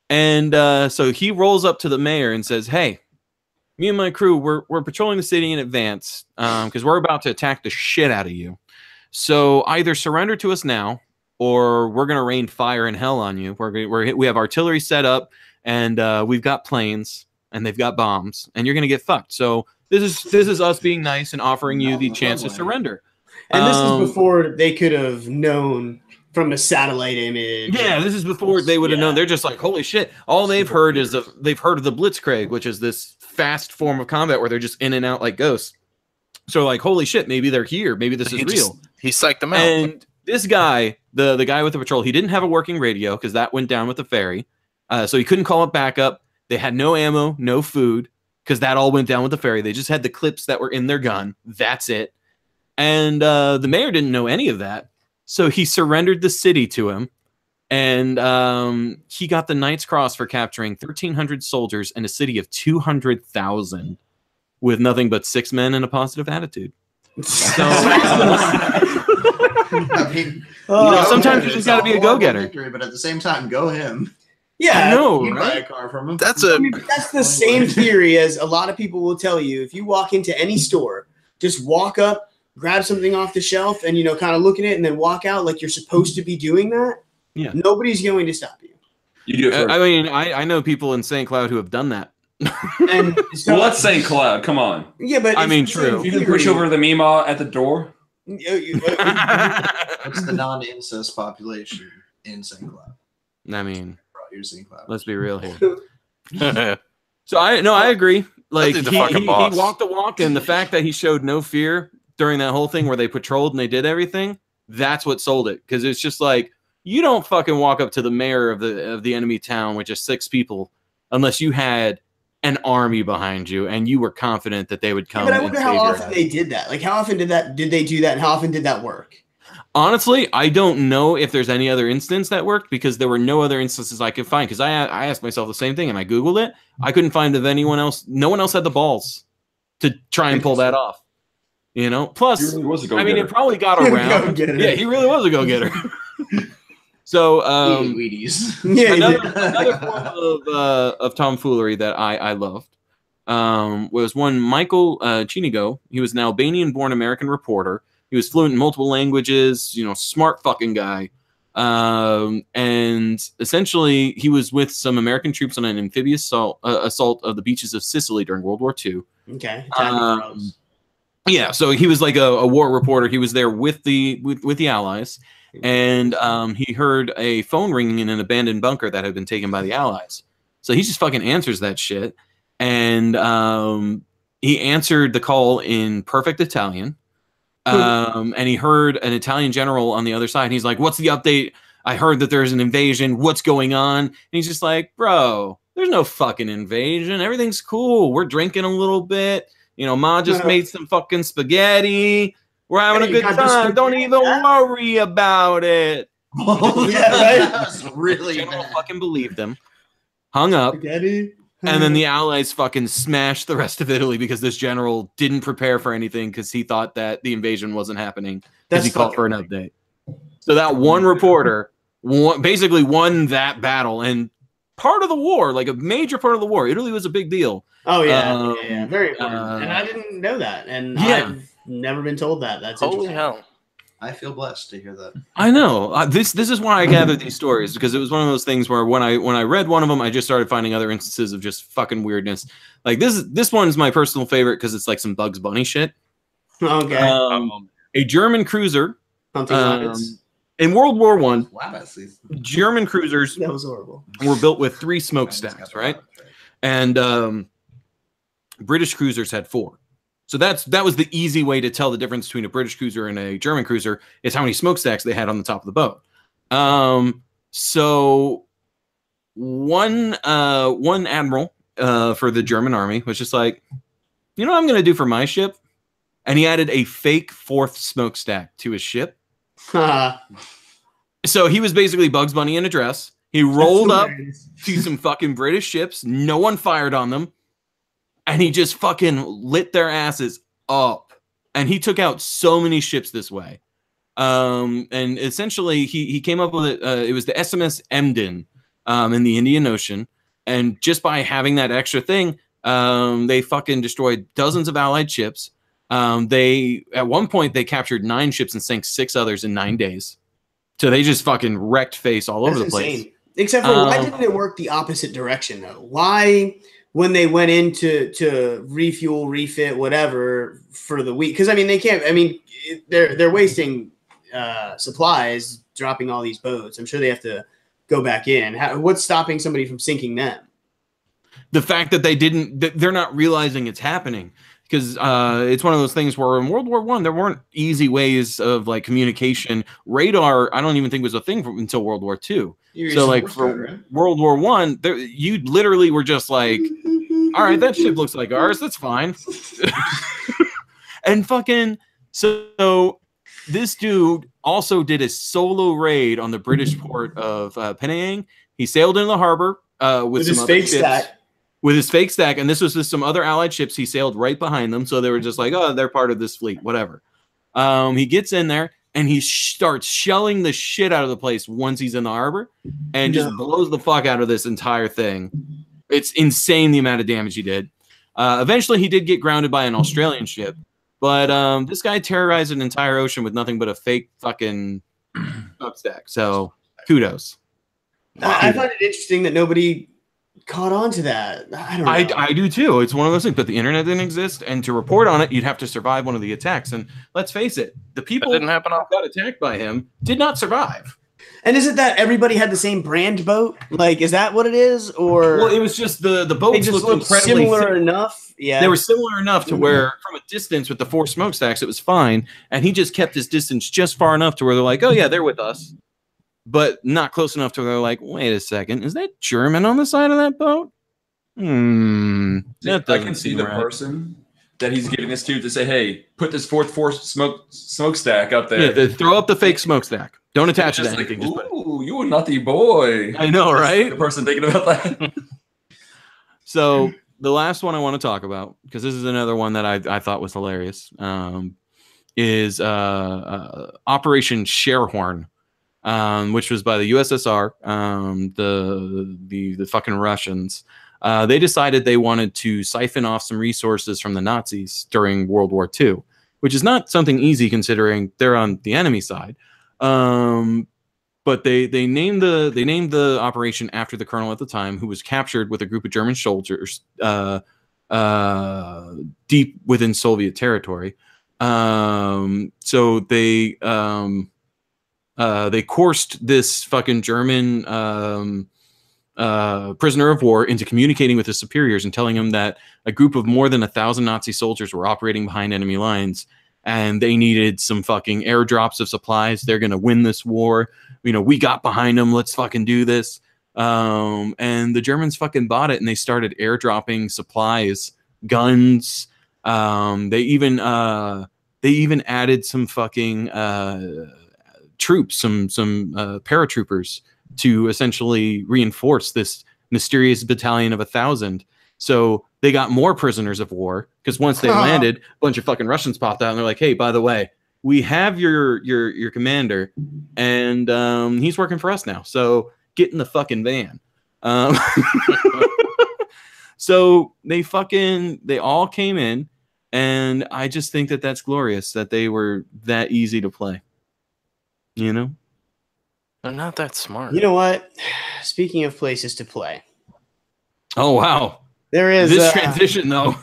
And so he rolls up to the mayor and says, "Hey, me and my crew, we're patrolling the city in advance because we're about to attack the shit out of you. So either surrender to us now, or we're gonna rain fire and hell on you. We have artillery set up, and we've got planes, and they've got bombs, and you're gonna get fucked. So this is us being nice and offering you the chance to surrender." And this is before they could have known from a satellite image. Yeah, this is before they would have known. They're just like, holy shit. All they've heard is they've heard of the Blitzkrieg, which is this fast form of combat where they're just in and out like ghosts. So like, holy shit, maybe they're here. Maybe this is real. He psyched them out. And This guy, the guy with the patrol, he didn't have a working radio because that went down with the ferry. So he couldn't call it back up. They had no ammo, no food, because that all went down with the ferry. They just had the clips that were in their gun. That's it. And the mayor didn't know any of that. So he surrendered the city to him. And he got the Knight's Cross for capturing 1,300 soldiers in a city of 200,000 with nothing but 6 men and a positive attitude. So, I mean, sometimes you just got to be a go-getter. Victory, but at the same time, go him. Yeah, I know, You buy right? a car from him. That's that's the same theory as a lot of people will tell you. If you walk into any store, just walk up, grab something off the shelf, and kind of look at it, and then walk out like you're supposed to be doing that. Yeah, nobody's going to stop you. You do it first. I mean, I know people in St. Cloud who have done that. And so, well, let's St. Cloud. Come on. Yeah, but I mean, it's the same true. You can push theory. over the Mima at the door. What's the non-incest population in St. Cloud? I mean, You're St. Cloud. let's be real here. So I agree. Like think the he fucking boss. walked the walk, and the fact that he showed no fear during that whole thing where they patrolled and they did everything, that's what sold it. Because it's just like, you don't fucking walk up to the mayor of the enemy town with just 6 people unless you had an army behind you and you were confident that they would come. But I and wonder save how your often ass. they did that. Like, how often did they do that, and how often did that work? Honestly, I don't know if there's any other instance that worked because there were no other instances I could find. Because I asked myself the same thing and I Googled it. I couldn't find if anyone else, no one else had the balls to try and pull that off. Plus, He really was a I mean, go-getter. it probably got around. Go-getter. Yeah, he really was a go-getter. So, Wheaties. Yeah, another form of tomfoolery that I loved was one Michael Chinigo. He was an Albanian-born American reporter. He was fluent in multiple languages, smart fucking guy. And essentially, he was with some American troops on an amphibious assault of the beaches of Sicily during World War II. Okay. Yeah, so he was like a war reporter. He was there with the Allies, and he heard a phone ringing in an abandoned bunker that had been taken by the Allies. So he just fucking answers that shit, and he answered the call in perfect Italian. And he heard an Italian general on the other side. And he's like, "What's the update? I heard that there's an invasion. What's going on?" And he's just like, "Bro, there's no fucking invasion. Everything's cool. We're drinking a little bit. Ma just made some fucking spaghetti. We're having a good time. Don't even worry about it." Yeah, That's really General bad. fucking believed them. Hung up. Spaghetti. And then the Allies fucking smashed the rest of Italy because this general didn't prepare for anything because he thought that the invasion wasn't happening because he called for an update. So that one reporter basically won that battle. And part of the war, like a major part of the war, Italy was a big deal. Oh, yeah. Yeah, very important. And I didn't know that. And Yeah. I've never been told that. That's Holy interesting. hell. I feel blessed to hear that. I know. This is why I gathered these stories, because it was one of those things where when I read one of them, I just started finding other instances of just fucking weirdness. Like this one's my personal favorite because it's like some Bugs Bunny shit. Okay. A German cruiser Hunting rabbits. in World War I. Wabbits. German cruisers That was horrible. were built with 3 smokestacks, right? And British cruisers had 4. So that was the easy way to tell the difference between a British cruiser and a German cruiser is how many smokestacks they had on the top of the boat. So one admiral for the German army was just like, you know what I'm going to do for my ship? And he added a fake 4th smokestack to his ship. So he was basically Bugs Bunny in a dress. He rolled up to some fucking British ships. No one fired on them. And he just fucking lit their asses up. And he took out so many ships this way. And essentially, he came up with it. It was the SMS Emden in the Indian Ocean. And just by having that extra thing, they fucking destroyed dozens of Allied ships. At one point, they captured 9 ships and sank 6 others in 9 days. So they just fucking wrecked face all over the place. Except for why didn't it work the opposite direction though? Why, when they went in to refuel, refit, whatever for the week? Because I mean, they can't. I mean, they're wasting supplies, dropping all these boats. I'm sure they have to go back in. What's stopping somebody from sinking them? The fact that they're not realizing it's happening. because it's one of those things where in World War One there weren't easy ways of like communication. Radar, I don't even think was a thing until World War Two. So like for World War One, you literally were just like, all right, that ship looks like ours. That's fine. And fucking so this dude also did a solo raid on the British port of Penang. He sailed into the harbor with some his other fake ships. stack. With his fake stack, and this was just some other allied ships. He sailed right behind them, so they were just like, oh, they're part of this fleet, whatever. He gets in there, and he starts shelling the shit out of the place once he's in the harbor, and just blows the fuck out of this entire thing. It's insane the amount of damage he did. Eventually, he did get grounded by an Australian ship, but this guy terrorized an entire ocean with nothing but a fake fucking stack. So, kudos. I find it interesting that nobody caught on to that. I don't know. I do too. It's one of those things, but the internet didn't exist, and to report on it, you'd have to survive one of the attacks. And let's face it, the people that didn't happen who got attacked by him did not survive. And is it that everybody had the same brand boat? Like, is that what it is? Or well, it was just the boats they just looked similar enough. Yeah, they were similar enough to where, from a distance with the 4 smokestacks, it was fine. And he just kept his distance just far enough to where they're like, oh yeah, they're with us, but not close enough to where they're like, wait a second, is that German on the side of that boat? I can see the person that he's giving this to say, hey, put this fourth smokestack up there. Yeah, throw up the fake smokestack. Don't attach it to anything. Like, ooh, you a nutty boy. I know, right? The person thinking about that. So the last one I want to talk about, because this is another one that I thought was hilarious, is Operation Sharehorn, which was by the USSR, the fucking Russians. They decided they wanted to siphon off some resources from the Nazis during World War II, which is not something easy considering they're on the enemy side. But they named the operation after the colonel at the time, who was captured with a group of German soldiers deep within Soviet territory. So they coursed this fucking German prisoner of war into communicating with his superiors and telling him that a group of more than 1,000 Nazi soldiers were operating behind enemy lines, and they needed some fucking airdrops of supplies. They're gonna win this war. You know, we got behind them. Let's fucking do this. And the Germans fucking bought it, and they started airdropping supplies, guns. They even added some fucking troops, some paratroopers, to essentially reinforce this mysterious battalion of 1,000. So they got more prisoners of war, because once they landed, a bunch of fucking Russians popped out and they're like, hey, by the way, we have your commander, and he's working for us now. So get in the fucking van. So they all came in, and I just think that that's glorious that they were that easy to play. You know? They're not that smart. You know what? Speaking of places to play. Oh, wow. There is this transition, though.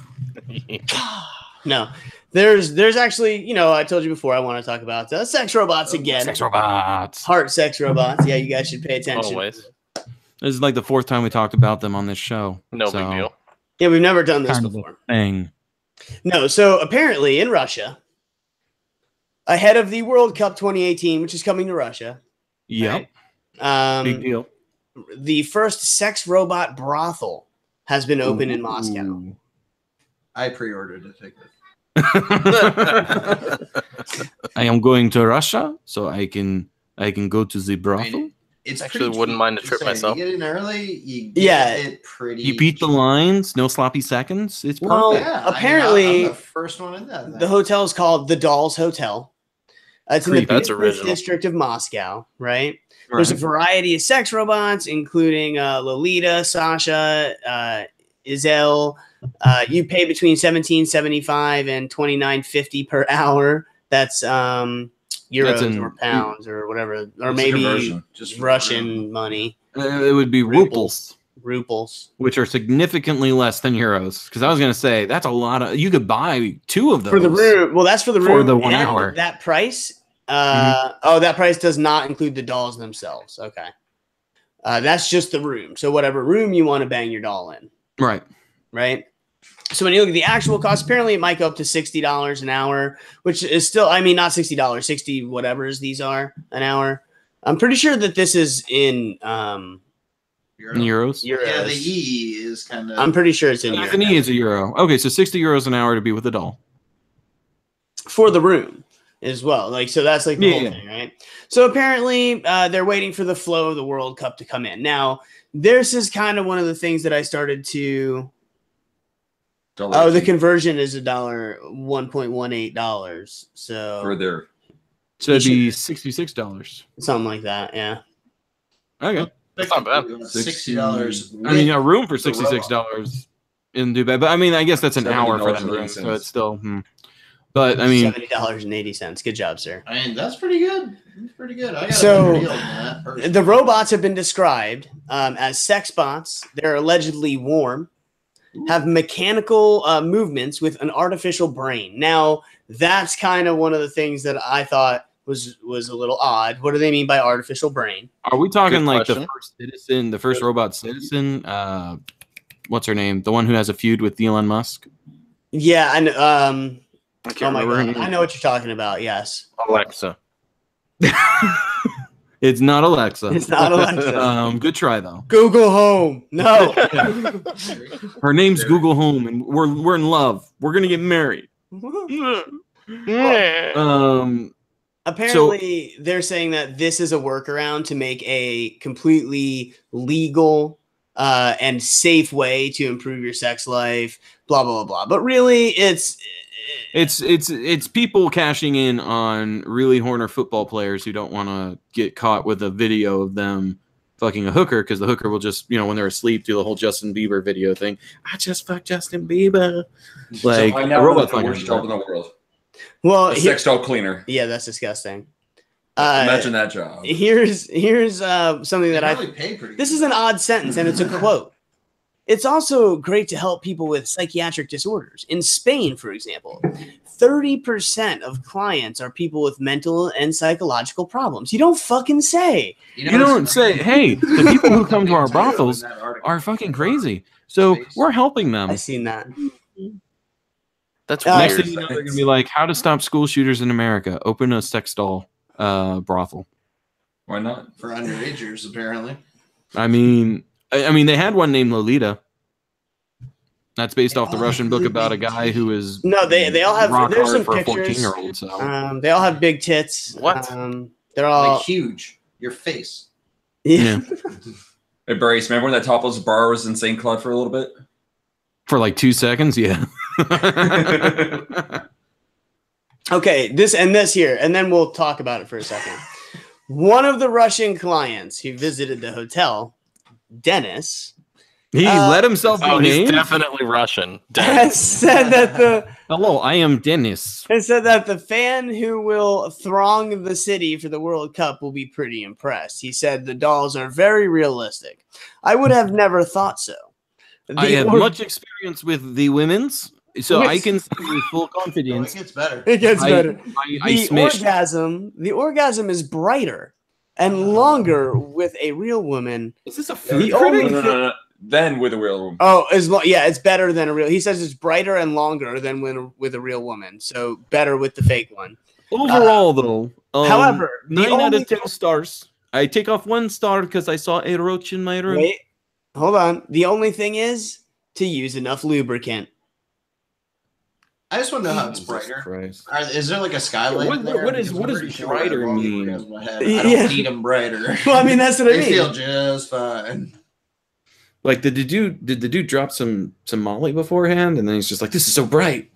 No. There's actually, you know, I told you before I want to talk about sex robots again. Sex robots. Heart sex robots. Yeah, you guys should pay attention. Always. This is like the 4th time we talked about them on this show. No big deal. Yeah, we've never done this before. Thing. No, so apparently in Russia, ahead of the World Cup 2018, which is coming to Russia. Yep. Right? Big deal. The first sex robot brothel has been opened in Moscow. I pre-ordered a ticket. I am going to Russia, so I can go to the brothel. It's actually wouldn't mind a trip myself. You get in early, you get it pretty. You beat the lines, no sloppy seconds. It's perfect. Well, Yeah, apparently, I'm the first one in that. the hotel is called the Dolls Hotel. It's in the That's business original. district of Moscow, right? There's a variety of sex robots, including Lolita, Sasha, Iselle. You pay between $17.75 and $29.50 per hour. That's euros or pounds or whatever, or maybe just Russian money. It would be rubles, which are significantly less than euros. Because I was going to say that's a lot of. You could buy 2 of those for the room. Well, that's for the room for the 1 hour. That price. Oh, that price does not include the dolls themselves. Okay, that's just the room. So whatever room you want to bang your doll in. Right. So when you look at the actual cost, apparently it might go up to $60 an hour, which is still, I mean, not $60, 60 whatever's these are an hour. I'm pretty sure that this is in euros. Yeah, the E is kind of. I'm pretty sure it's in Euros. euros. An E is a euro. Okay, so 60 euros an hour to be with a doll. For the room as well. Like, so that's like the whole thing, right? So apparently they're waiting for the flow of the World Cup to come in. Now, this is kind of one of the things that I started to. Oh, the conversion is $1.18. So for their. So it'd be $66. Something like that, yeah. Okay. That's not bad. $60. I mean, a room for $66 in Dubai, but I mean, I guess that's an hour for that room, so it's still. But I mean, $70.80. Good job, sir. I mean, that's pretty good. That's pretty good. I got So, a better deal than that, personally. the robots have been described as sex bots. They're allegedly warm, have mechanical movements with an artificial brain. Now, that's kind of one of the things that I thought was a little odd. What do they mean by artificial brain? are we talking Good like question. the first citizen, the first robot citizen? What's her name? The one who has a feud with Elon Musk? Yeah, and I oh can't my remember her god, name. I know what you're talking about. Yes, Alexa. It's not Alexa. it's not Alexa. Good try though. Google Home. No. Her name's Google Home, and we're in love. We're gonna get married. Apparently, they're saying that this is a workaround to make a completely legal and safe way to improve your sex life. Blah blah blah. But really, it's people cashing in on really horny football players who don't want to get caught with a video of them fucking a hooker, because the hooker will just, when they're asleep, do the whole Justin Bieber video thing. I just fucked Justin Bieber. Like, so I the now robot's the not worst gonna job do in the world. well, A sex doll cleaner. yeah, that's disgusting. Imagine that job. Here's something that Probably pay pretty This good. is an odd sentence, and it's a quote. It's also great to help people with psychiatric disorders. In Spain, for example, 30% of clients are people with mental and psychological problems. You don't fucking say. You don't say, hey, the people who come to our brothels are fucking crazy. So we're helping them. I seen that. That's Next weird. thing you know, they're going to be like, how to stop school shooters in America. Open a sex doll brothel. Why not? For underagers, apparently. I mean, they had one named Lolita. That's based off the Russian book about a guy who is No, they all have. rock There's hard some for a pictures. 14-year-old. So They all have big tits. What? They're all Like huge. Your face. yeah. Hey, Brace, remember when that topless bar was in St. Cloud for a little bit? For like 2 seconds, yeah. Okay, this here, and then we'll talk about it for a second. One of the Russian clients who visited the hotel, Dennis, He let himself be Oh, he's named. definitely Russian. has said that Hello, I am Dennis. the fan who will throng the city for the World Cup will be pretty impressed. He said the dolls are very realistic. I would have never thought so. I have much experience with the women's, so I can say with full Oh, confidence. it gets better. It gets better. I smashed. The orgasm is brighter and longer with a real woman. Is this a The food only critic? No. Then with a real woman. Oh, it's better than a real. He says it's brighter and longer than with a real woman. So better with the fake one. Overall, though, however, the 9 out only of 10 stars. I take off 1 star because I saw a roach in my room. Wait, hold on. The only thing is to use enough lubricant. I just want to know how it's Jesus brighter. Christ. Is there like a skylight? What- there? what is- Because what I'm does pretty sure brighter I have all the mean? orgasms in my head. I Yeah. don't need them brighter. Well, I mean that's what I They mean. feel just fine. Like, did the dude drop some Molly beforehand, and then he's just like, "This is so bright."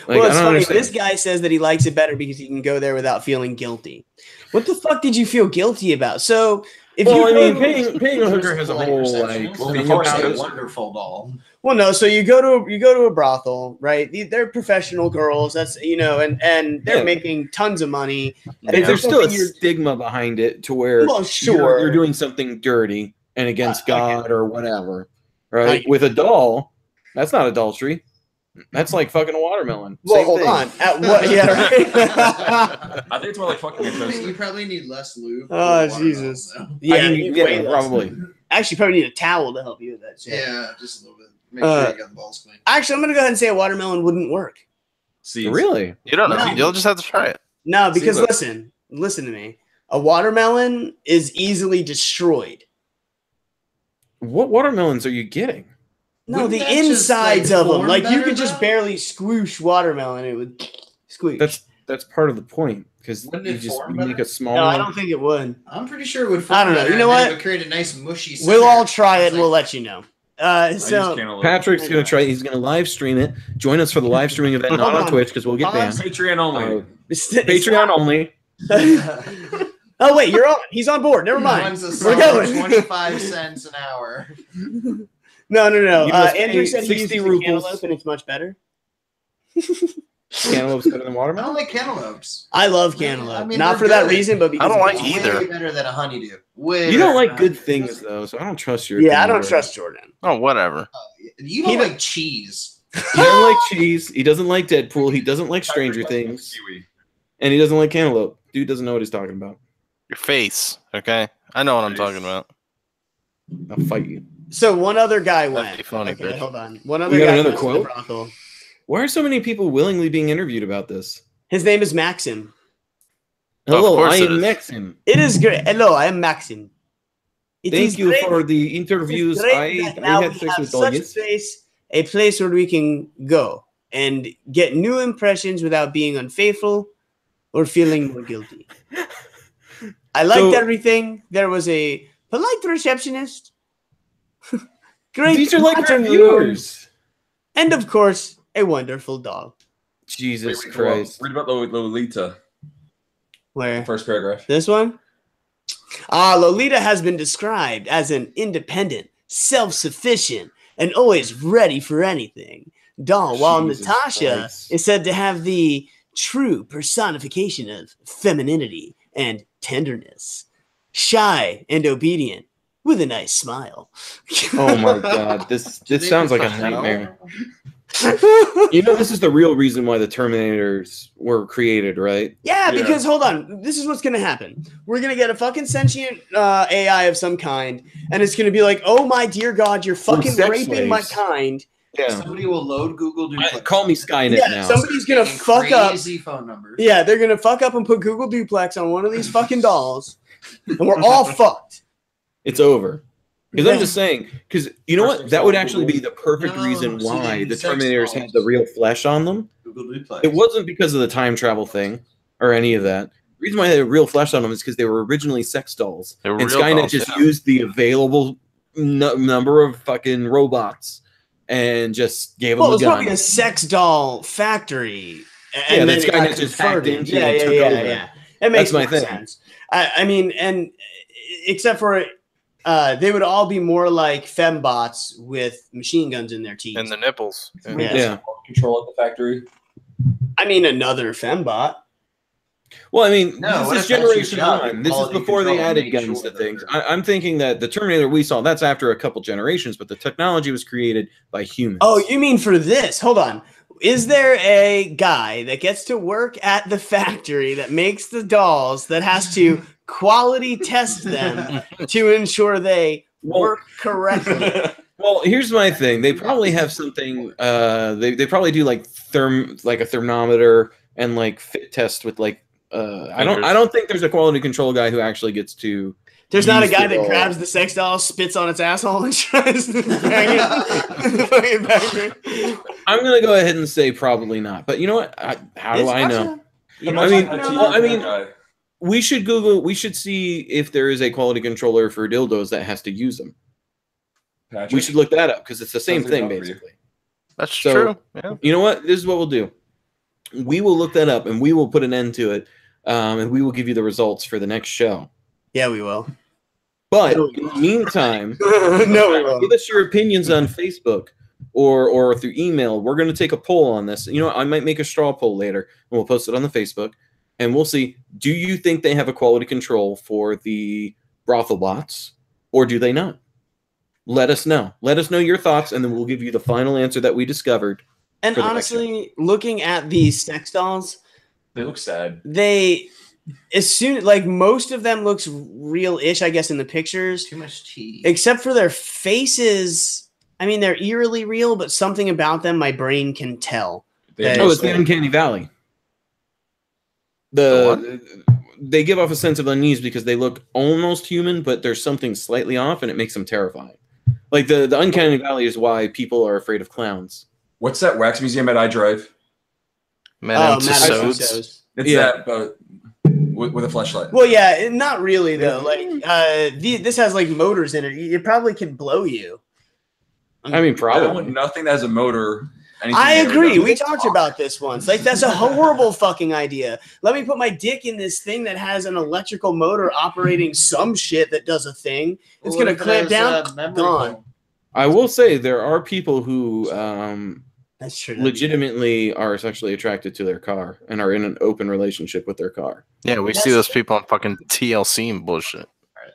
Like, Well, it's I don't funny. understand. This guy says that he likes it better because he can go there without feeling guilty. What the fuck did you feel guilty about? So if Well, you I go- mean, paying a hooker has a whole like Well, thing of course, about a it. wonderful doll. Well, no. So you go to a brothel, right? They're professional girls. That's and they're Yeah. making tons of money. And There's still a something you're- stigma behind it to where Well, sure. you're doing something dirty and against God or whatever, right? I- With a doll, that's not adultery. That's like fucking a watermelon. Well, Same hold thing. on. At what? Yeah, right. I think it's more like fucking a toast. You probably need less lube. Oh, for watermelon, Jesus. though. Yeah, I mean, you yeah, way less. probably. Actually, probably need a towel to help you with that shit. Yeah, just a little bit. Make sure you got the balls clean. Actually, I'm gonna go ahead and say a watermelon wouldn't work. Seeds. Really? You don't know. No. You'll just have to try it. No, because See, listen to me. A watermelon is easily destroyed. What watermelons are you getting? No, Wouldn't the that just, insides like, of them. form Like you better, could just though? barely squish watermelon. It would squish. That's part of the point because Wouldn't you it just form make better? a small. No, I one. don't think it would. I'm pretty sure it would. I don't know. better, You know and then what? It would create a nice mushy. We'll center. all try it It's and we'll like- let you know. I use So cantaloupe. Patrick's gonna try. He's gonna live stream it. Join us for the live streaming event, not Hold on on. Twitch because we'll get banned. Patreon only. Patreon only. Oh wait, you're on. He's on board. Never mind. One's a We're solid going. 25 cents an hour. No. You must Andrew pay said he 60 uses the rubles. cantaloupe and it's much better. Cantaloupe's better than I don't watermelon. like cantaloupes. I love cantaloupe. I mean, Not they're for that good. reason, but because I don't of like the- either. Way better than a honeydew. Way You don't better like than good a things though, so I don't trust your. Yeah, I opinion, don't bro. trust Jordan. Oh, whatever. You He don't don't- like cheese. He doesn't like cheese. He doesn't like Deadpool. He doesn't like Stranger Patrick likes Things, kiwi. and he doesn't like cantaloupe. Dude doesn't know what he's talking about. Your face, okay? I know what I'm talking about. I'll fight you. So one other guy That'd went. be funny, Okay, bitch. hold on. One other We got guy another went to the quote? brothel. Why are so many people willingly being interviewed about this? His name is Maxim. Hello, course I it am is. Maxim. It is great. Hello, I am Maxim. It is Thank you great- for the it is interviews. great I that now had we sex have with such doggies. a place where we can go and get new impressions without being unfaithful or feeling more guilty. I liked So- everything. There was a polite receptionist. Great. These are like modern room, reviewers. and of course, a wonderful dog. Jesus Wait, Christ. Read about Lolita. Where? First paragraph. This one? Lolita has been described as an independent, self-sufficient, and always ready for anything doll, while Jesus Natasha Christ. is said to have the true personification of femininity and tenderness. Shy and obedient, with a nice smile. Oh my God, this Do this they sounds like a prefer hell? nightmare. You know, this is the real reason why the Terminators were created, right? Yeah, Yeah. because hold on, this is what's gonna happen. We're gonna get a fucking sentient AI of some kind, and it's gonna be like, "Oh my dear God, you're fucking sex raping my slaves. kind." Yeah. Somebody will load Google Duplex. Call me Skynet Yeah, now. somebody's gonna Getting fuck up. crazy phone numbers. Yeah, they're gonna fuck up and put Google Duplex on one of these fucking dolls, and we're all fucked. It's over. Because Yeah. I'm just saying, because you know First what? things That would on actually Google. be the perfect No, reason so why they the need sex Terminators had dolls. the real flesh on them. Google Duplex. It wasn't because of the time travel thing or any of that. The reason why they had real flesh on them is because they were originally sex dolls. They were And real Skynet dolls, just yeah. used the available number of fucking robots and just gave them Well, a it's gun. probably a sex doll factory. Yeah, then that it Skynet got just hacked converted. into Yeah, and yeah, took yeah, over. yeah. It makes That's my more thing. sense. I mean, and except for they would all be more like fembots with machine guns in their teeth. And the nipples. Yeah. Yeah. Control at the factory. I mean, another fembot. Well, I mean, No, what this is if that's your Generation job? 1. This is Quality before they control, added make guns sure to that things. they're- I'm thinking that the Terminator we saw, that's after a couple generations, but the technology was created by humans. Oh, you mean for this? Hold on. Is there a guy that gets to work at the factory that makes the dolls that has to quality test them to ensure they work correctly? Well, here's my thing. They probably have something. They probably do like a thermometer and like fit test with like. I don't think there's a quality control guy who actually gets to. There's not a use guy it that all. grabs the sex doll, spits on its asshole, and tries to bang it. Fucking bang it. I'm gonna go ahead and say probably not. But you know what? How do It's I know? Russia. You I mean, fucking well, know. I mean- We should Google. We should see if there is a quality controller for dildos that has to use them. Patrick, We should look that up because it's the same Sounds like thing enough for you. basically. That's So- true. Yeah. You know what? This is what we'll do. We will look that up and we will put an end to it, and we will give you the results for the next show. Yeah, we will. But No, in the meantime, No, we won't. give us your opinions on Facebook or through email. We're going to take a poll on this. You know, I might make a straw poll later, and we'll post it on the Facebook, and we'll see. Do you think they have a quality control for the brothel bots, or do they not? Let us know. Let us know your thoughts, and then we'll give you the final answer that we discovered. And for the next honestly, looking at these sex dolls, They look sad. they as soon like most of them looks real-ish, I guess, in the pictures, Too much tea. except for their faces. I mean, they're eerily real, but something about them, my brain can tell. It's the Uncanny Valley. They give off a sense of unease because they look almost human, but there's something slightly off, and it makes them terrifying. Like the Uncanny Valley is why people are afraid of clowns. What's that wax museum at iDrive? Madame Tussauds. It's that, but with a flashlight. Well, yeah, not really though. Like this has like motors in it. It probably can blow you. I mean, probably. I don't want nothing that has a motor. I agree. We talked about this once. Like, that's a horrible fucking idea. Let me put my dick in this thing that has an electrical motor operating some shit that does a thing. It's going to clamp down. Gone. I will say there are people who that's true. Legitimately are sexually attracted to their car and are in an open relationship with their car. Yeah, we see those people on fucking TLC and bullshit.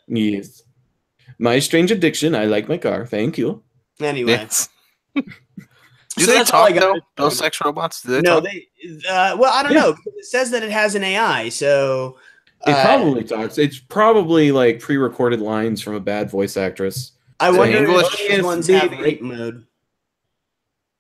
Yes. My strange addiction. I like my car. Thank you. Anyway. Yes. Do they talk though? Those sex robots? Do they no, talk? Well, I don't know. It says that it has an AI, so it probably talks. It's probably like pre-recorded lines from a bad voice actress. I wonder if these ones have rape mode.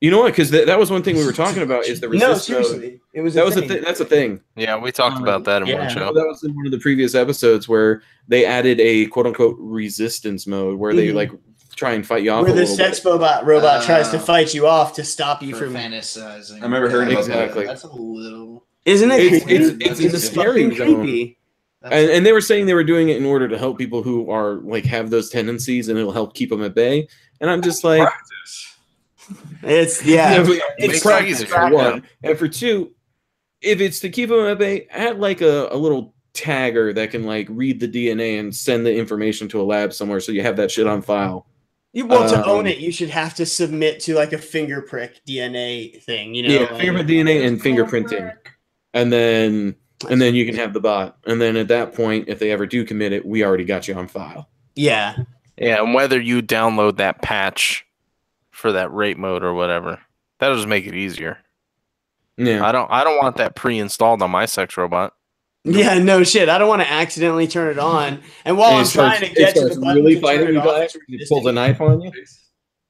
You know what? Because that was one thing we were talking about. Is the resist seriously, mode. That's a thing. Yeah, we talked about that in one show. That was in one of the previous episodes where they added a quote unquote resistance mode where they like try and fight you off. Where the sex robot tries to fight you off to stop you from fantasizing. I remember hearing about that. That's a little. Isn't it? It's in the scary zone. And they were saying they were doing it in order to help people who are like have those tendencies, and it'll help keep them at bay. And I'm just like, it's practice for one, and for two, if it's to keep them at bay, add like a little tagger that can like read the DNA and send the information to a lab somewhere, so you have that shit on file. You want to own it, you should have to submit to like a finger prick DNA thing, you know? Yeah, fingerprint DNA and fingerprinting. And then you can have the bot. And then at that point, if they ever do commit it, we already got you on file. Yeah. Yeah, and whether you download that patch for that rape mode or whatever, that'll just make it easier. Yeah. I don't want that pre-installed on my sex robot. Yeah, no shit. I don't want to accidentally turn it on. And while I'm trying to get to the button to turn it off, it pulls a knife on you.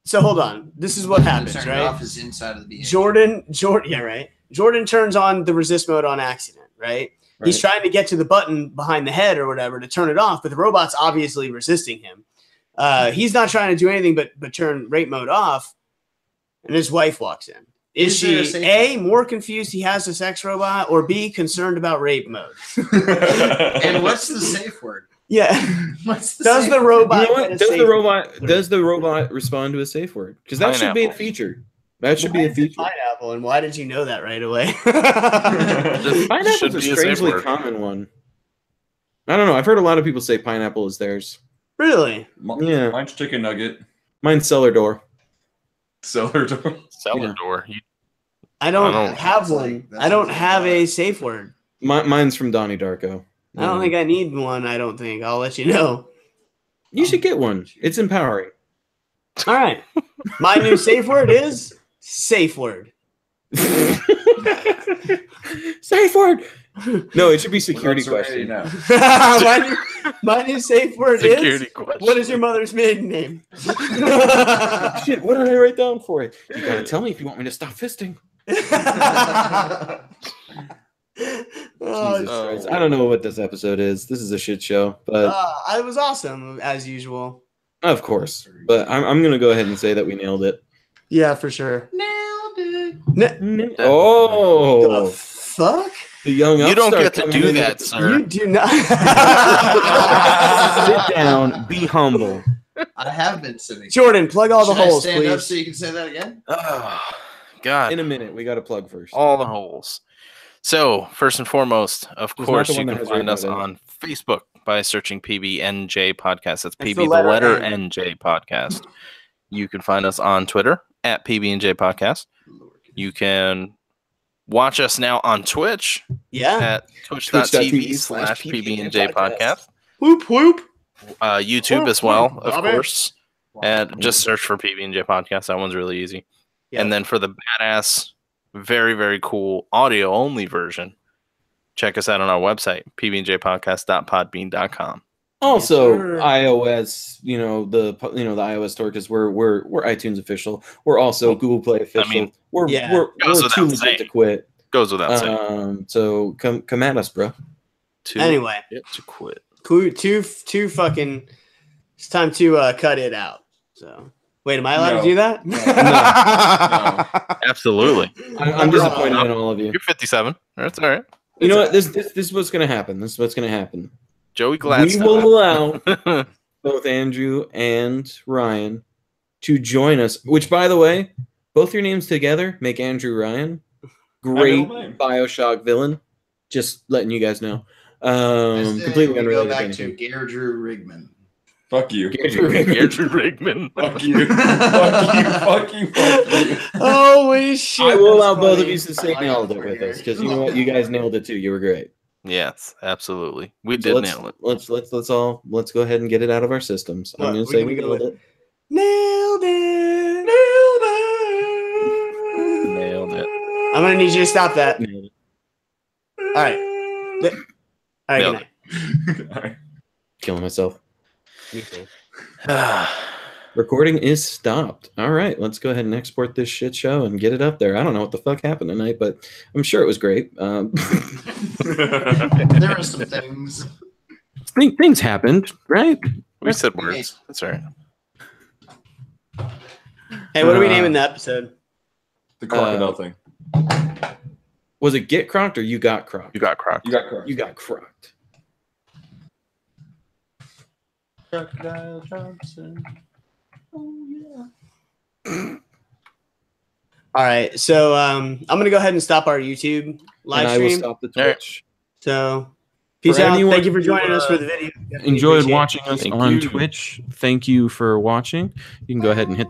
So hold on. This is what happens, right? Off is inside of the Jordan, yeah, right. Jordan turns on the resist mode on accident, right? He's trying to get to the button behind the head or whatever to turn it off, but the robot's obviously resisting him. He's not trying to do anything but turn rape mode off, and his wife walks in. Is she A, more confused he has a sex robot, or B, concerned about rape mode? And what's the safe word? Yeah. Does the robot respond to a safe word? Because that should be a feature. That should be a feature. Pineapple, and why did you know that right away? Pineapple's a strangely common one. I don't know. I've heard a lot of people say pineapple is theirs. Really? Yeah. Mine's chicken nugget. Mine's cellar door. Cellar door. Cellar door. I don't have one. I don't have a safe word. Mine's from Donnie Darko. I don't think I need one. I don't think. I'll let you know. You should get one. It's empowering. All right. My new safe word is safe word. Safe word. No, it should be security question. my new safe word is what is your mother's maiden name? Shit, what did I write down for it? You gotta tell me if you want me to stop fisting. Jesus I don't know what this episode is. This is a shit show, but it was awesome as usual. Of course, but I'm gonna go ahead and say that we nailed it. Yeah, for sure. Nailed it. Oh, the fuck! The young you don't get to do that, sir. You do not. Sit down. Be humble. I have been sitting. Jordan, plug all the holes, stand please. Up so you can say that again. Oh, God. In a minute, we got to plug first. All the holes. So, first and foremost, of course, you can find us on Facebook by searching PBnJ Podcast. That's PB, the letter NJ Podcast. You can find us on Twitter at PBnJ Podcast. You can watch us now on Twitch at twitch.tv/PBnJ Podcast. Whoop, whoop. YouTube as well, of course. And just search for PBnJ Podcast. That one's really easy. Yep. And then for the badass, very, very cool audio-only version, check us out on our website, pbnjpodcast.podbean.com. Also, Yes, sir. iOS, the iOS store, because we're iTunes official. We're also Google Play official. mean, we're goes we're too without saying. legit to quit. Goes without saying. So come at us, bro. Anyway, to quit. Two fucking. It's time to cut it out. So wait, am I allowed to do that? No. Absolutely. I'm disappointed in all of you. You're 57. That's all right. You know what? This is what's gonna happen. This is what's gonna happen. Joey Gladstone. We will allow both Andrew and Ryan to join us. Which, by the way, both your names together make Andrew Ryan. Great BioShock villain. Just letting you guys know. Completely unrelated. Go back to Gerdrew Rigman. Fuck you. Gerdrew Rigman. Fuck you. Fuck you. Holy shit. I will allow both of you to say nailed it with us, because you know what? You guys nailed it too. You were great. Yes, absolutely. We So did nail it. Let's go ahead and get it out of our systems. I'm gonna say we nailed it. Nailed it. Nailed it. I'm gonna need you to stop that. Nailed it. All right. All right. Nailed Good night. Killing myself. Recording is stopped. All right, let's go ahead and export this shit show and get it up there. I don't know what the fuck happened tonight, but I'm sure it was great. There are some things. Things happened, right? We said words. That's all right. Hey, what are we naming the episode? The crocodile thing. Was it Get Crocked or You Got Crocked? You got crocked. You got crocked. You Got Crocked. Crocodile Johnson. Oh yeah. All right, so I'm gonna go ahead and stop our YouTube live And I will stream. stop the Twitch. So peace For out. anyone Thank you for who, joining us for the video. Enjoyed Appreciate it. watching us Thank on you. Twitch. Thank you for watching. You can go ahead and hit